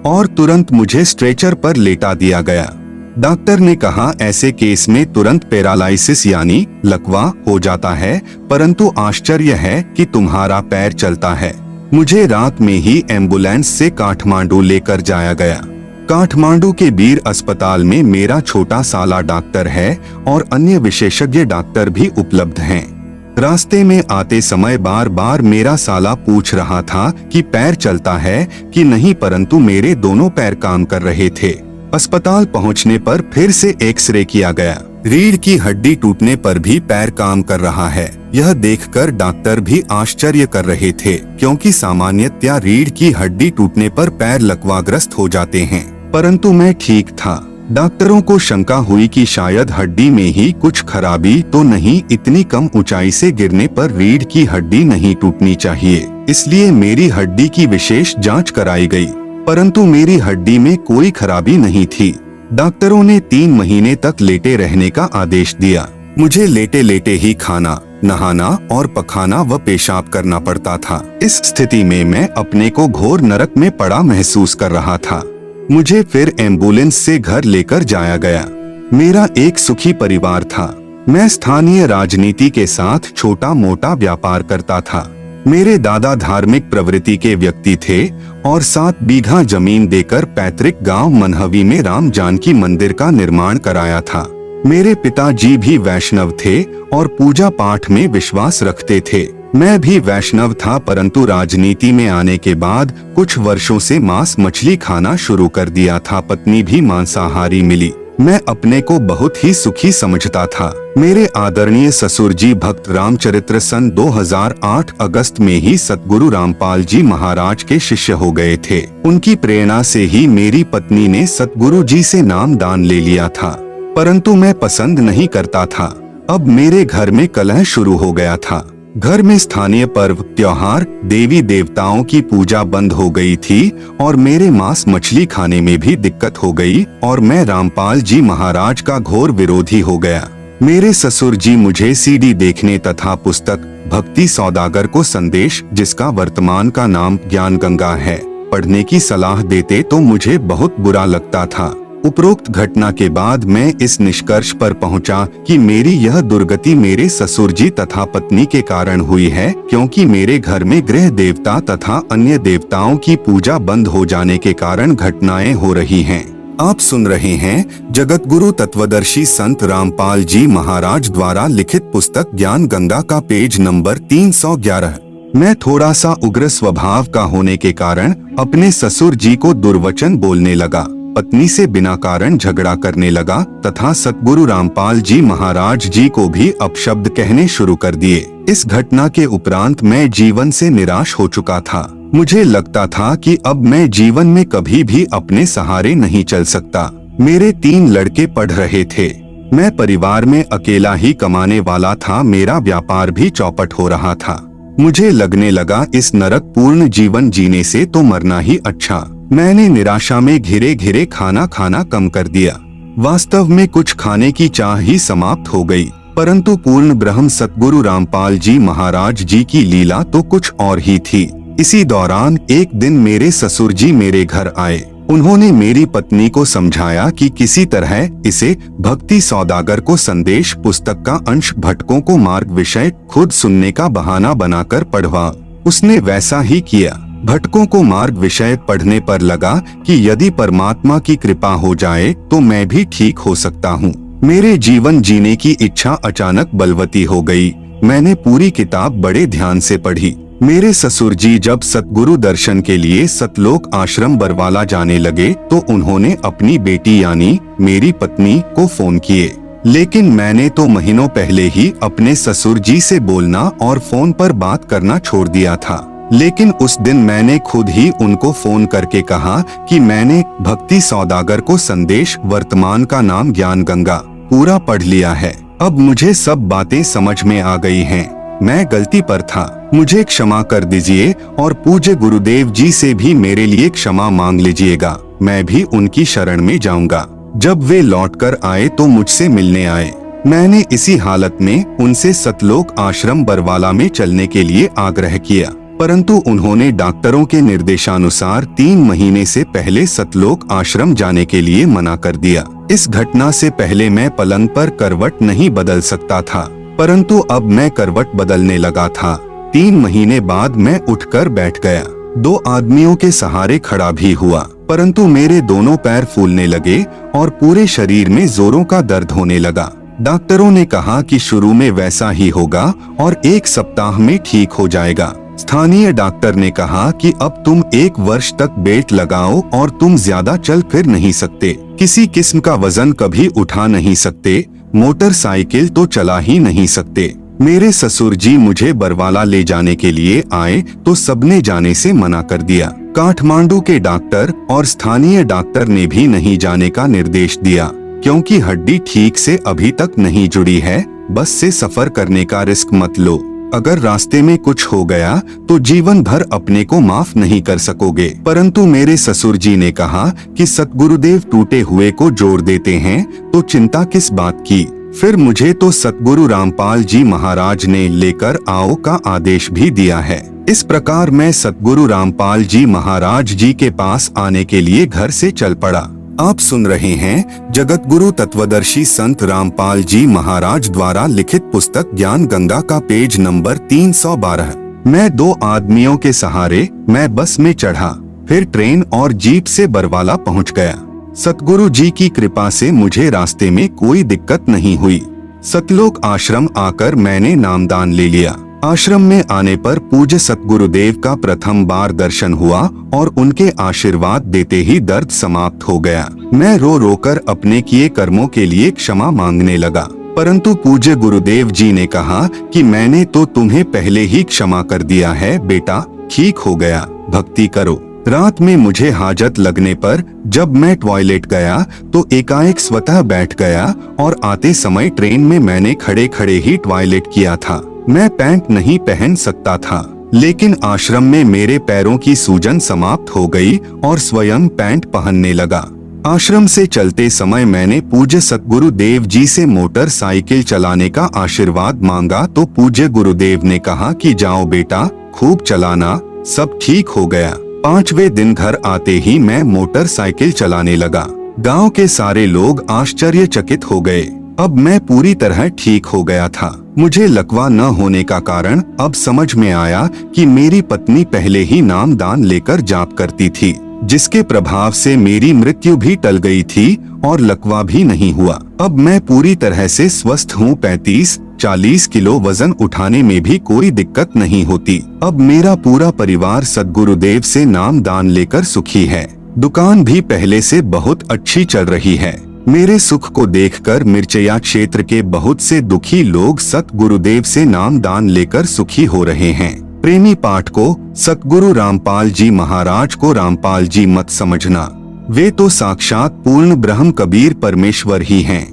और तुरंत मुझे स्ट्रेचर पर लेटा दिया गया। डॉक्टर ने कहा ऐसे केस में तुरंत पैरालिसिस यानी लकवा हो जाता है, परंतु आश्चर्य है कि तुम्हारा पैर चलता है। मुझे रात में ही एम्बुलेंस से काठमांडू लेकर जाया गया। काठमांडू के बीर अस्पताल में मेरा छोटा साला डॉक्टर है और अन्य विशेषज्ञ डॉक्टर भी उपलब्ध हैं। रास्ते में आते समय बार बार मेरा साला पूछ रहा था कि पैर चलता है कि नहीं, परंतु मेरे दोनों पैर काम कर रहे थे। अस्पताल पहुंचने पर फिर से एक्सरे किया गया। रीढ़ की हड्डी टूटने पर भी पैर काम कर रहा है। यह देखकर डॉक्टर भी आश्चर्य कर रहे थे, क्योंकि सामान्यतया रीढ़ की हड्डी टूटने पर पैर लकवाग्रस्त हो जाते हैं, परंतु मैं ठीक था। डॉक्टरों को शंका हुई कि शायद हड्डी में ही कुछ खराबी तो नहीं, इतनी कम ऊंचाई से गिरने पर रीढ़ की हड्डी नहीं टूटनी चाहिए, इसलिए मेरी हड्डी की विशेष जांच कराई गई, परंतु मेरी हड्डी में कोई खराबी नहीं थी। डॉक्टरों ने 3 महीने तक लेटे रहने का आदेश दिया। मुझे लेटे लेटे ही खाना, नहाना और पखाना व पेशाब करना पड़ता था। इस स्थिति में मैं अपने को घोर नरक में पड़ा महसूस कर रहा था। मुझे फिर एम्बुलेंस से घर लेकर जाया गया। मेरा एक सुखी परिवार था। मैं स्थानीय राजनीति के साथ छोटा मोटा व्यापार करता था। मेरे दादा धार्मिक प्रवृत्ति के व्यक्ति थे और 7 बीघा जमीन देकर पैतृक गांव मनहवी में राम जानकी मंदिर का निर्माण कराया था। मेरे पिताजी भी वैष्णव थे और पूजा पाठ में विश्वास रखते थे। मैं भी वैष्णव था, परंतु राजनीति में आने के बाद कुछ वर्षों से मांस मछली खाना शुरू कर दिया था। पत्नी भी मांसाहारी मिली। मैं अपने को बहुत ही सुखी समझता था। मेरे आदरणीय ससुर जी भक्त रामचरित्र सन 2008 अगस्त में ही सतगुरु रामपाल जी महाराज के शिष्य हो गए थे। उनकी प्रेरणा से ही मेरी पत्नी ने सतगुरु जी से नाम दान ले लिया था, परंतु मैं पसंद नहीं करता था। अब मेरे घर में कलह शुरू हो गया था। घर में स्थानीय पर्व त्योहार, देवी देवताओं की पूजा बंद हो गई थी और मेरे मांस मछली खाने में भी दिक्कत हो गई और मैं रामपाल जी महाराज का घोर विरोधी हो गया। मेरे ससुर जी मुझे सीडी देखने तथा पुस्तक भक्ति सौदागर को संदेश, जिसका वर्तमान का नाम ज्ञान गंगा है, पढ़ने की सलाह देते तो मुझे बहुत बुरा लगता था। उपरोक्त घटना के बाद मैं इस निष्कर्ष पर पहुंचा कि मेरी यह दुर्गति मेरे ससुर जी तथा पत्नी के कारण हुई है, क्योंकि मेरे घर में गृह देवता तथा अन्य देवताओं की पूजा बंद हो जाने के कारण घटनाएं हो रही हैं। आप सुन रहे हैं जगत गुरु तत्वदर्शी संत रामपाल जी महाराज द्वारा लिखित पुस्तक ज्ञान गंगा का पेज नंबर 311। मैं थोड़ा सा उग्र स्वभाव का होने के कारण अपने ससुर जी को दुर्वचन बोलने लगा, पत्नी से बिना कारण झगड़ा करने लगा तथा सतगुरु रामपाल जी महाराज जी को भी अपशब्द कहने शुरू कर दिए। इस घटना के उपरांत मैं जीवन से निराश हो चुका था। मुझे लगता था कि अब मैं जीवन में कभी भी अपने सहारे नहीं चल सकता। मेरे 3 लड़के पढ़ रहे थे। मैं परिवार में अकेला ही कमाने वाला था। मेरा व्यापार भी चौपट हो रहा था। मुझे लगने लगा इस नरक पूर्ण जीवन जीने से तो मरना ही अच्छा। मैंने निराशा में घिरे घिरे खाना खाना कम कर दिया। वास्तव में कुछ खाने की चाह ही समाप्त हो गई, परंतु पूर्ण ब्रह्म सतगुरु रामपाल जी महाराज जी की लीला तो कुछ और ही थी। इसी दौरान एक दिन मेरे ससुर जी मेरे घर आए। उन्होंने मेरी पत्नी को समझाया कि किसी तरह इसे भक्ति सौदागर को संदेश पुस्तक का अंश भटकों को मार्ग विषय खुद सुनने का बहाना बनाकर पढ़वा। उसने वैसा ही किया। भटकों को मार्ग विषय पढ़ने पर लगा कि यदि परमात्मा की कृपा हो जाए तो मैं भी ठीक हो सकता हूँ। मेरे जीवन जीने की इच्छा अचानक बलवती हो गई। मैंने पूरी किताब बड़े ध्यान से पढ़ी। मेरे ससुर जी जब सतगुरु दर्शन के लिए सतलोक आश्रम बरवाला जाने लगे तो उन्होंने अपनी बेटी यानी मेरी पत्नी को फोन किए, लेकिन मैंने तो महीनों पहले ही अपने ससुर जी से बोलना और फोन पर बात करना छोड़ दिया था। लेकिन उस दिन मैंने खुद ही उनको फोन करके कहा कि मैंने भक्ति सौदागर को संदेश वर्तमान का नाम ज्ञान गंगा पूरा पढ़ लिया है। अब मुझे सब बातें समझ में आ गई हैं। मैं गलती पर था, मुझे क्षमा कर दीजिए और पूज्य गुरुदेव जी से भी मेरे लिए क्षमा मांग लीजिएगा। मैं भी उनकी शरण में जाऊंगा। जब वे लौटकर आए तो मुझसे मिलने आए। मैंने इसी हालत में उनसे सतलोक आश्रम बरवाला में चलने के लिए आग्रह किया, परंतु उन्होंने डॉक्टरों के निर्देशानुसार 3 महीने से पहले सतलोक आश्रम जाने के लिए मना कर दिया। इस घटना से पहले मैं पलंग पर करवट नहीं बदल सकता था, परंतु अब मैं करवट बदलने लगा था। 3 महीने बाद मैं उठकर बैठ गया। 2 आदमियों के सहारे खड़ा भी हुआ, परंतु मेरे दोनों पैर फूलने लगे और पूरे शरीर में जोरों का दर्द होने लगा। डॉक्टरों ने कहा कि शुरू में वैसा ही होगा और 1 सप्ताह में ठीक हो जाएगा। स्थानीय डॉक्टर ने कहा कि अब तुम 1 वर्ष तक बेल्ट लगाओ और तुम ज्यादा चल फिर नहीं सकते, किसी किस्म का वजन कभी उठा नहीं सकते, मोटरसाइकिल तो चला ही नहीं सकते। मेरे ससुर जी मुझे बरवाला ले जाने के लिए आए तो सबने जाने से मना कर दिया। काठमांडू के डॉक्टर और स्थानीय डॉक्टर ने भी नहीं जाने का निर्देश दिया, क्योंकि हड्डी ठीक से अभी तक नहीं जुड़ी है। बस से सफर करने का रिस्क मत लो, अगर रास्ते में कुछ हो गया तो जीवन भर अपने को माफ नहीं कर सकोगे। परंतु मेरे ससुर जी ने कहा कि सतगुरुदेव टूटे हुए को जोड़ देते हैं, तो चिंता किस बात की। फिर मुझे तो सतगुरु रामपाल जी महाराज ने लेकर आओ का आदेश भी दिया है। इस प्रकार मैं सतगुरु रामपाल जी महाराज जी के पास आने के लिए घर से चल पड़ा। आप सुन रहे हैं जगत गुरु तत्वदर्शी संत रामपाल जी महाराज द्वारा लिखित पुस्तक ज्ञान गंगा का पेज नंबर 312। मैं 2 आदमियों के सहारे मैं बस में चढ़ा, फिर ट्रेन और जीप से बरवाला पहुंच गया। सतगुरु जी की कृपा से मुझे रास्ते में कोई दिक्कत नहीं हुई। सतलोक आश्रम आकर मैंने नामदान ले लिया। आश्रम में आने पर पूज्य सतगुरुदेव का प्रथम बार दर्शन हुआ और उनके आशीर्वाद देते ही दर्द समाप्त हो गया। मैं रो रोकर अपने किए कर्मों के लिए क्षमा मांगने लगा, परंतु पूज्य गुरुदेव जी ने कहा कि मैंने तो तुम्हें पहले ही क्षमा कर दिया है बेटा, ठीक हो गया, भक्ति करो। रात में मुझे हाजत लगने पर जब मैं टॉयलेट गया तो एकाएक स्वतः बैठ गया और आते समय ट्रेन में मैंने खड़े खड़े ही टॉयलेट किया था। मैं पैंट नहीं पहन सकता था, लेकिन आश्रम में मेरे पैरों की सूजन समाप्त हो गई और स्वयं पैंट पहनने लगा। आश्रम से चलते समय मैंने पूज्य सतगुरु देव जी से मोटरसाइकिल चलाने का आशीर्वाद मांगा तो पूज्य गुरुदेव ने कहा कि जाओ बेटा, खूब चलाना, सब ठीक हो गया। 5वें दिन घर आते ही मैं मोटरसाइकिल चलाने लगा। गांव के सारे लोग आश्चर्यचकित हो गए। अब मैं पूरी तरह ठीक हो गया था। मुझे लकवा न होने का कारण अब समझ में आया कि मेरी पत्नी पहले ही नामदान लेकर जाप करती थी, जिसके प्रभाव से मेरी मृत्यु भी टल गई थी और लकवा भी नहीं हुआ। अब मैं पूरी तरह से स्वस्थ हूँ। 35-40 किलो वजन उठाने में भी कोई दिक्कत नहीं होती। अब मेरा पूरा परिवार सद्गुरुदेव से नाम दान लेकर सुखी है। दुकान भी पहले से बहुत अच्छी चल रही है। मेरे सुख को देखकर मिर्चया क्षेत्र के बहुत से दुखी लोग सतगुरुदेव से नाम दान लेकर सुखी हो रहे हैं। प्रेमी पाठ को सतगुरु रामपाल जी महाराज को रामपाल जी मत समझना, वे तो साक्षात पूर्ण ब्रह्म कबीर परमेश्वर ही हैं।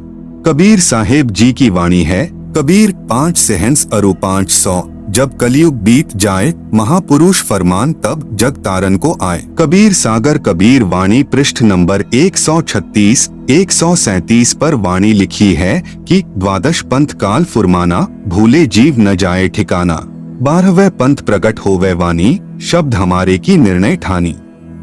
कबीर साहेब जी की वाणी है, कबीर 5 सहंस अरु 500, जब कलयुग बीत जाए महापुरुष फरमान तब जग तारन को आए। कबीर सागर कबीर वाणी पृष्ठ नंबर 136-137 पर वाणी लिखी है कि 12 पंथ काल फुरमाना, भूले जीव न जाए ठिकाना। 12वें पंथ प्रकट होवे वाणी, शब्द हमारे की निर्णय ठानी।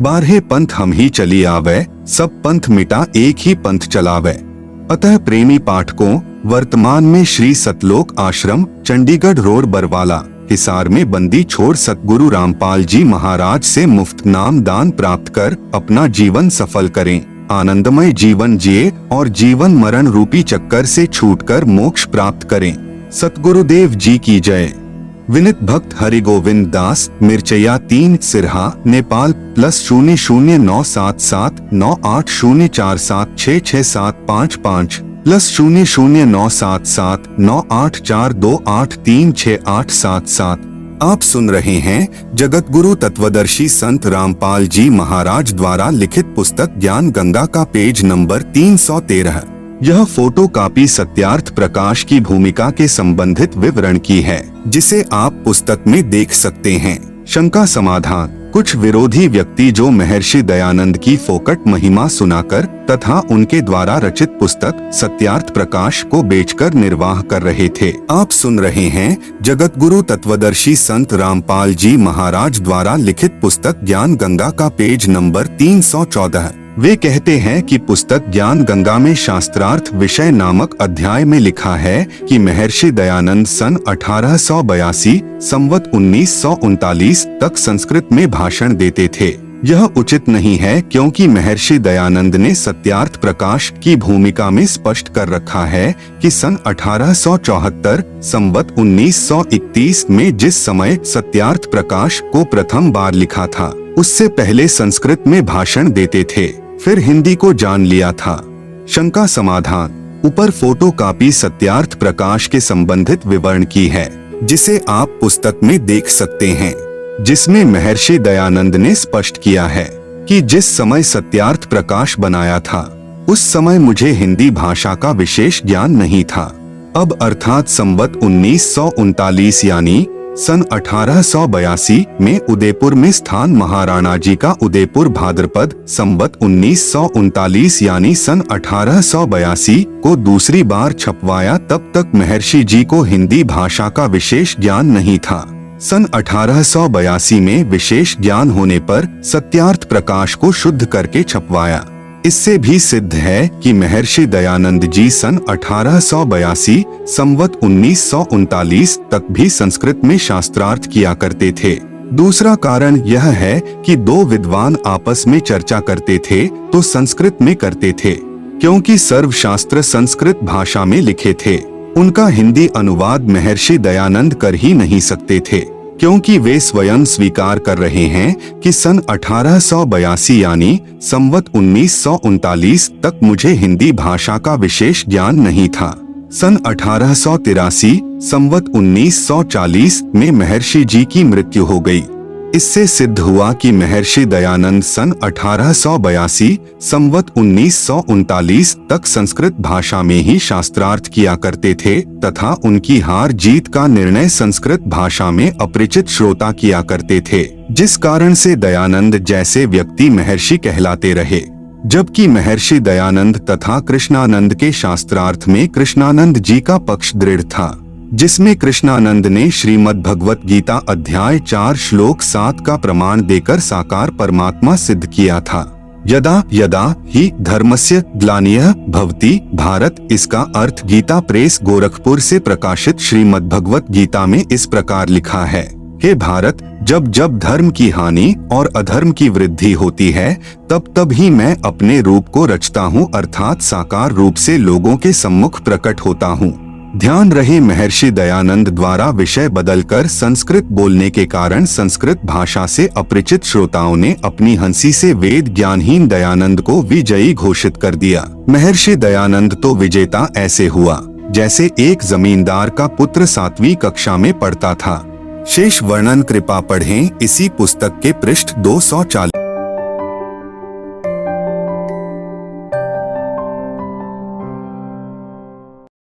12 पंथ हम ही चली आवे, सब पंथ मिटा एक ही पंथ चलावे। अतः प्रेमी पाठकों, वर्तमान में श्री सतलोक आश्रम, चंडीगढ़ रोड, बरवाला, हिसार में बंदी छोड़ सतगुरु रामपाल जी महाराज से मुफ्त नाम दान प्राप्त कर अपना जीवन सफल करें, आनंदमय जीवन जिए और जीवन मरण रूपी चक्कर से छूटकर मोक्ष प्राप्त करें। सतगुरुदेव जी की जय। विनित भक्त हरि गोविंद दास, मिर्चया 3, सिरहा, नेपाल +009779804766755 +009779842836877। आप सुन रहे हैं जगत गुरु तत्वदर्शी संत रामपाल जी महाराज द्वारा लिखित पुस्तक ज्ञान गंगा का पेज नंबर 313। यह फोटो कॉपी सत्यार्थ प्रकाश की भूमिका के संबंधित विवरण की है, जिसे आप पुस्तक में देख सकते हैं। शंका समाधान। कुछ विरोधी व्यक्ति जो महर्षि दयानंद की फोकट महिमा सुनाकर तथा उनके द्वारा रचित पुस्तक सत्यार्थ प्रकाश को बेचकर निर्वाह कर रहे थे। आप सुन रहे हैं जगत गुरु तत्वदर्शी संत रामपाल जी महाराज द्वारा लिखित पुस्तक ज्ञान गंगा का पेज नंबर 314। वे कहते हैं कि पुस्तक ज्ञान गंगा में शास्त्रार्थ विषय नामक अध्याय में लिखा है कि महर्षि दयानंद सन 1882 संवत 1939 तक संस्कृत में भाषण देते थे। यह उचित नहीं है क्योंकि महर्षि दयानंद ने सत्यार्थ प्रकाश की भूमिका में स्पष्ट कर रखा है कि सन 1874 संवत 1931 में जिस समय सत्यार्थ प्रकाश को प्रथम बार लिखा था, उससे पहले संस्कृत में भाषण देते थे, फिर हिंदी को जान लिया था। शंका समाधान। ऊपर फोटो कॉपी सत्यार्थ प्रकाश के संबंधित विवरण की है, जिसे आप पुस्तक में देख सकते हैं, जिसमें महर्षि दयानंद ने स्पष्ट किया है कि जिस समय सत्यार्थ प्रकाश बनाया था, उस समय मुझे हिंदी भाषा का विशेष ज्ञान नहीं था। अब अर्थात संवत 1939 यानी सन 1882 में उदयपुर में स्थान महाराणा जी का उदयपुर भाद्रपद संवत 1939 यानी सन 1882 को दूसरी बार छपवाया, तब तक महर्षि जी को हिंदी भाषा का विशेष ज्ञान नहीं था। सन 1882 में विशेष ज्ञान होने पर सत्यार्थ प्रकाश को शुद्ध करके छपवाया। इससे भी सिद्ध है कि महर्षि दयानंद जी सन 1882 संवत 1939 तक भी संस्कृत में शास्त्रार्थ किया करते थे। दूसरा कारण यह है कि दो विद्वान आपस में चर्चा करते थे तो संस्कृत में करते थे, क्योंकि सर्वशास्त्र संस्कृत भाषा में लिखे थे। उनका हिंदी अनुवाद महर्षि दयानंद कर ही नहीं सकते थे, क्योंकि वे स्वयं स्वीकार कर रहे हैं कि सन 1882 यानी संवत 1939 तक मुझे हिंदी भाषा का विशेष ज्ञान नहीं था। सन 1883 संवत 1940 में महर्षि जी की मृत्यु हो गई। इससे सिद्ध हुआ कि महर्षि दयानंद सन 1882 संवत 1939 तक संस्कृत भाषा में ही शास्त्रार्थ किया करते थे तथा उनकी हार जीत का निर्णय संस्कृत भाषा में अपरिचित श्रोता किया करते थे, जिस कारण से दयानंद जैसे व्यक्ति महर्षि कहलाते रहे। जबकि महर्षि दयानंद तथा कृष्णानंद के शास्त्रार्थ में कृष्णानंद जी का पक्ष दृढ़ था, जिसमें कृष्णानंद ने श्रीमद् भगवत गीता अध्याय 4 श्लोक 7 का प्रमाण देकर साकार परमात्मा सिद्ध किया था। यदा यदा ही धर्मस्य ग्लानियः भवति भारत, इसका अर्थ गीता प्रेस गोरखपुर से प्रकाशित श्रीमद् भगवत गीता में इस प्रकार लिखा है, हे भारत, जब जब धर्म की हानि और अधर्म की वृद्धि होती है, तब तब ही मैं अपने रूप को रचता हूँ, अर्थात साकार रूप से लोगों के सम्मुख प्रकट होता हूँ। ध्यान रहे, महर्षि दयानंद द्वारा विषय बदलकर संस्कृत बोलने के कारण संस्कृत भाषा से अपरिचित श्रोताओं ने अपनी हंसी से वेद ज्ञानहीन दयानंद को विजयी घोषित कर दिया। महर्षि दयानंद तो विजेता ऐसे हुआ जैसे एक जमींदार का पुत्र 7वीं कक्षा में पढ़ता था। शेष वर्णन कृपा पढ़ें इसी पुस्तक के पृष्ठ 240।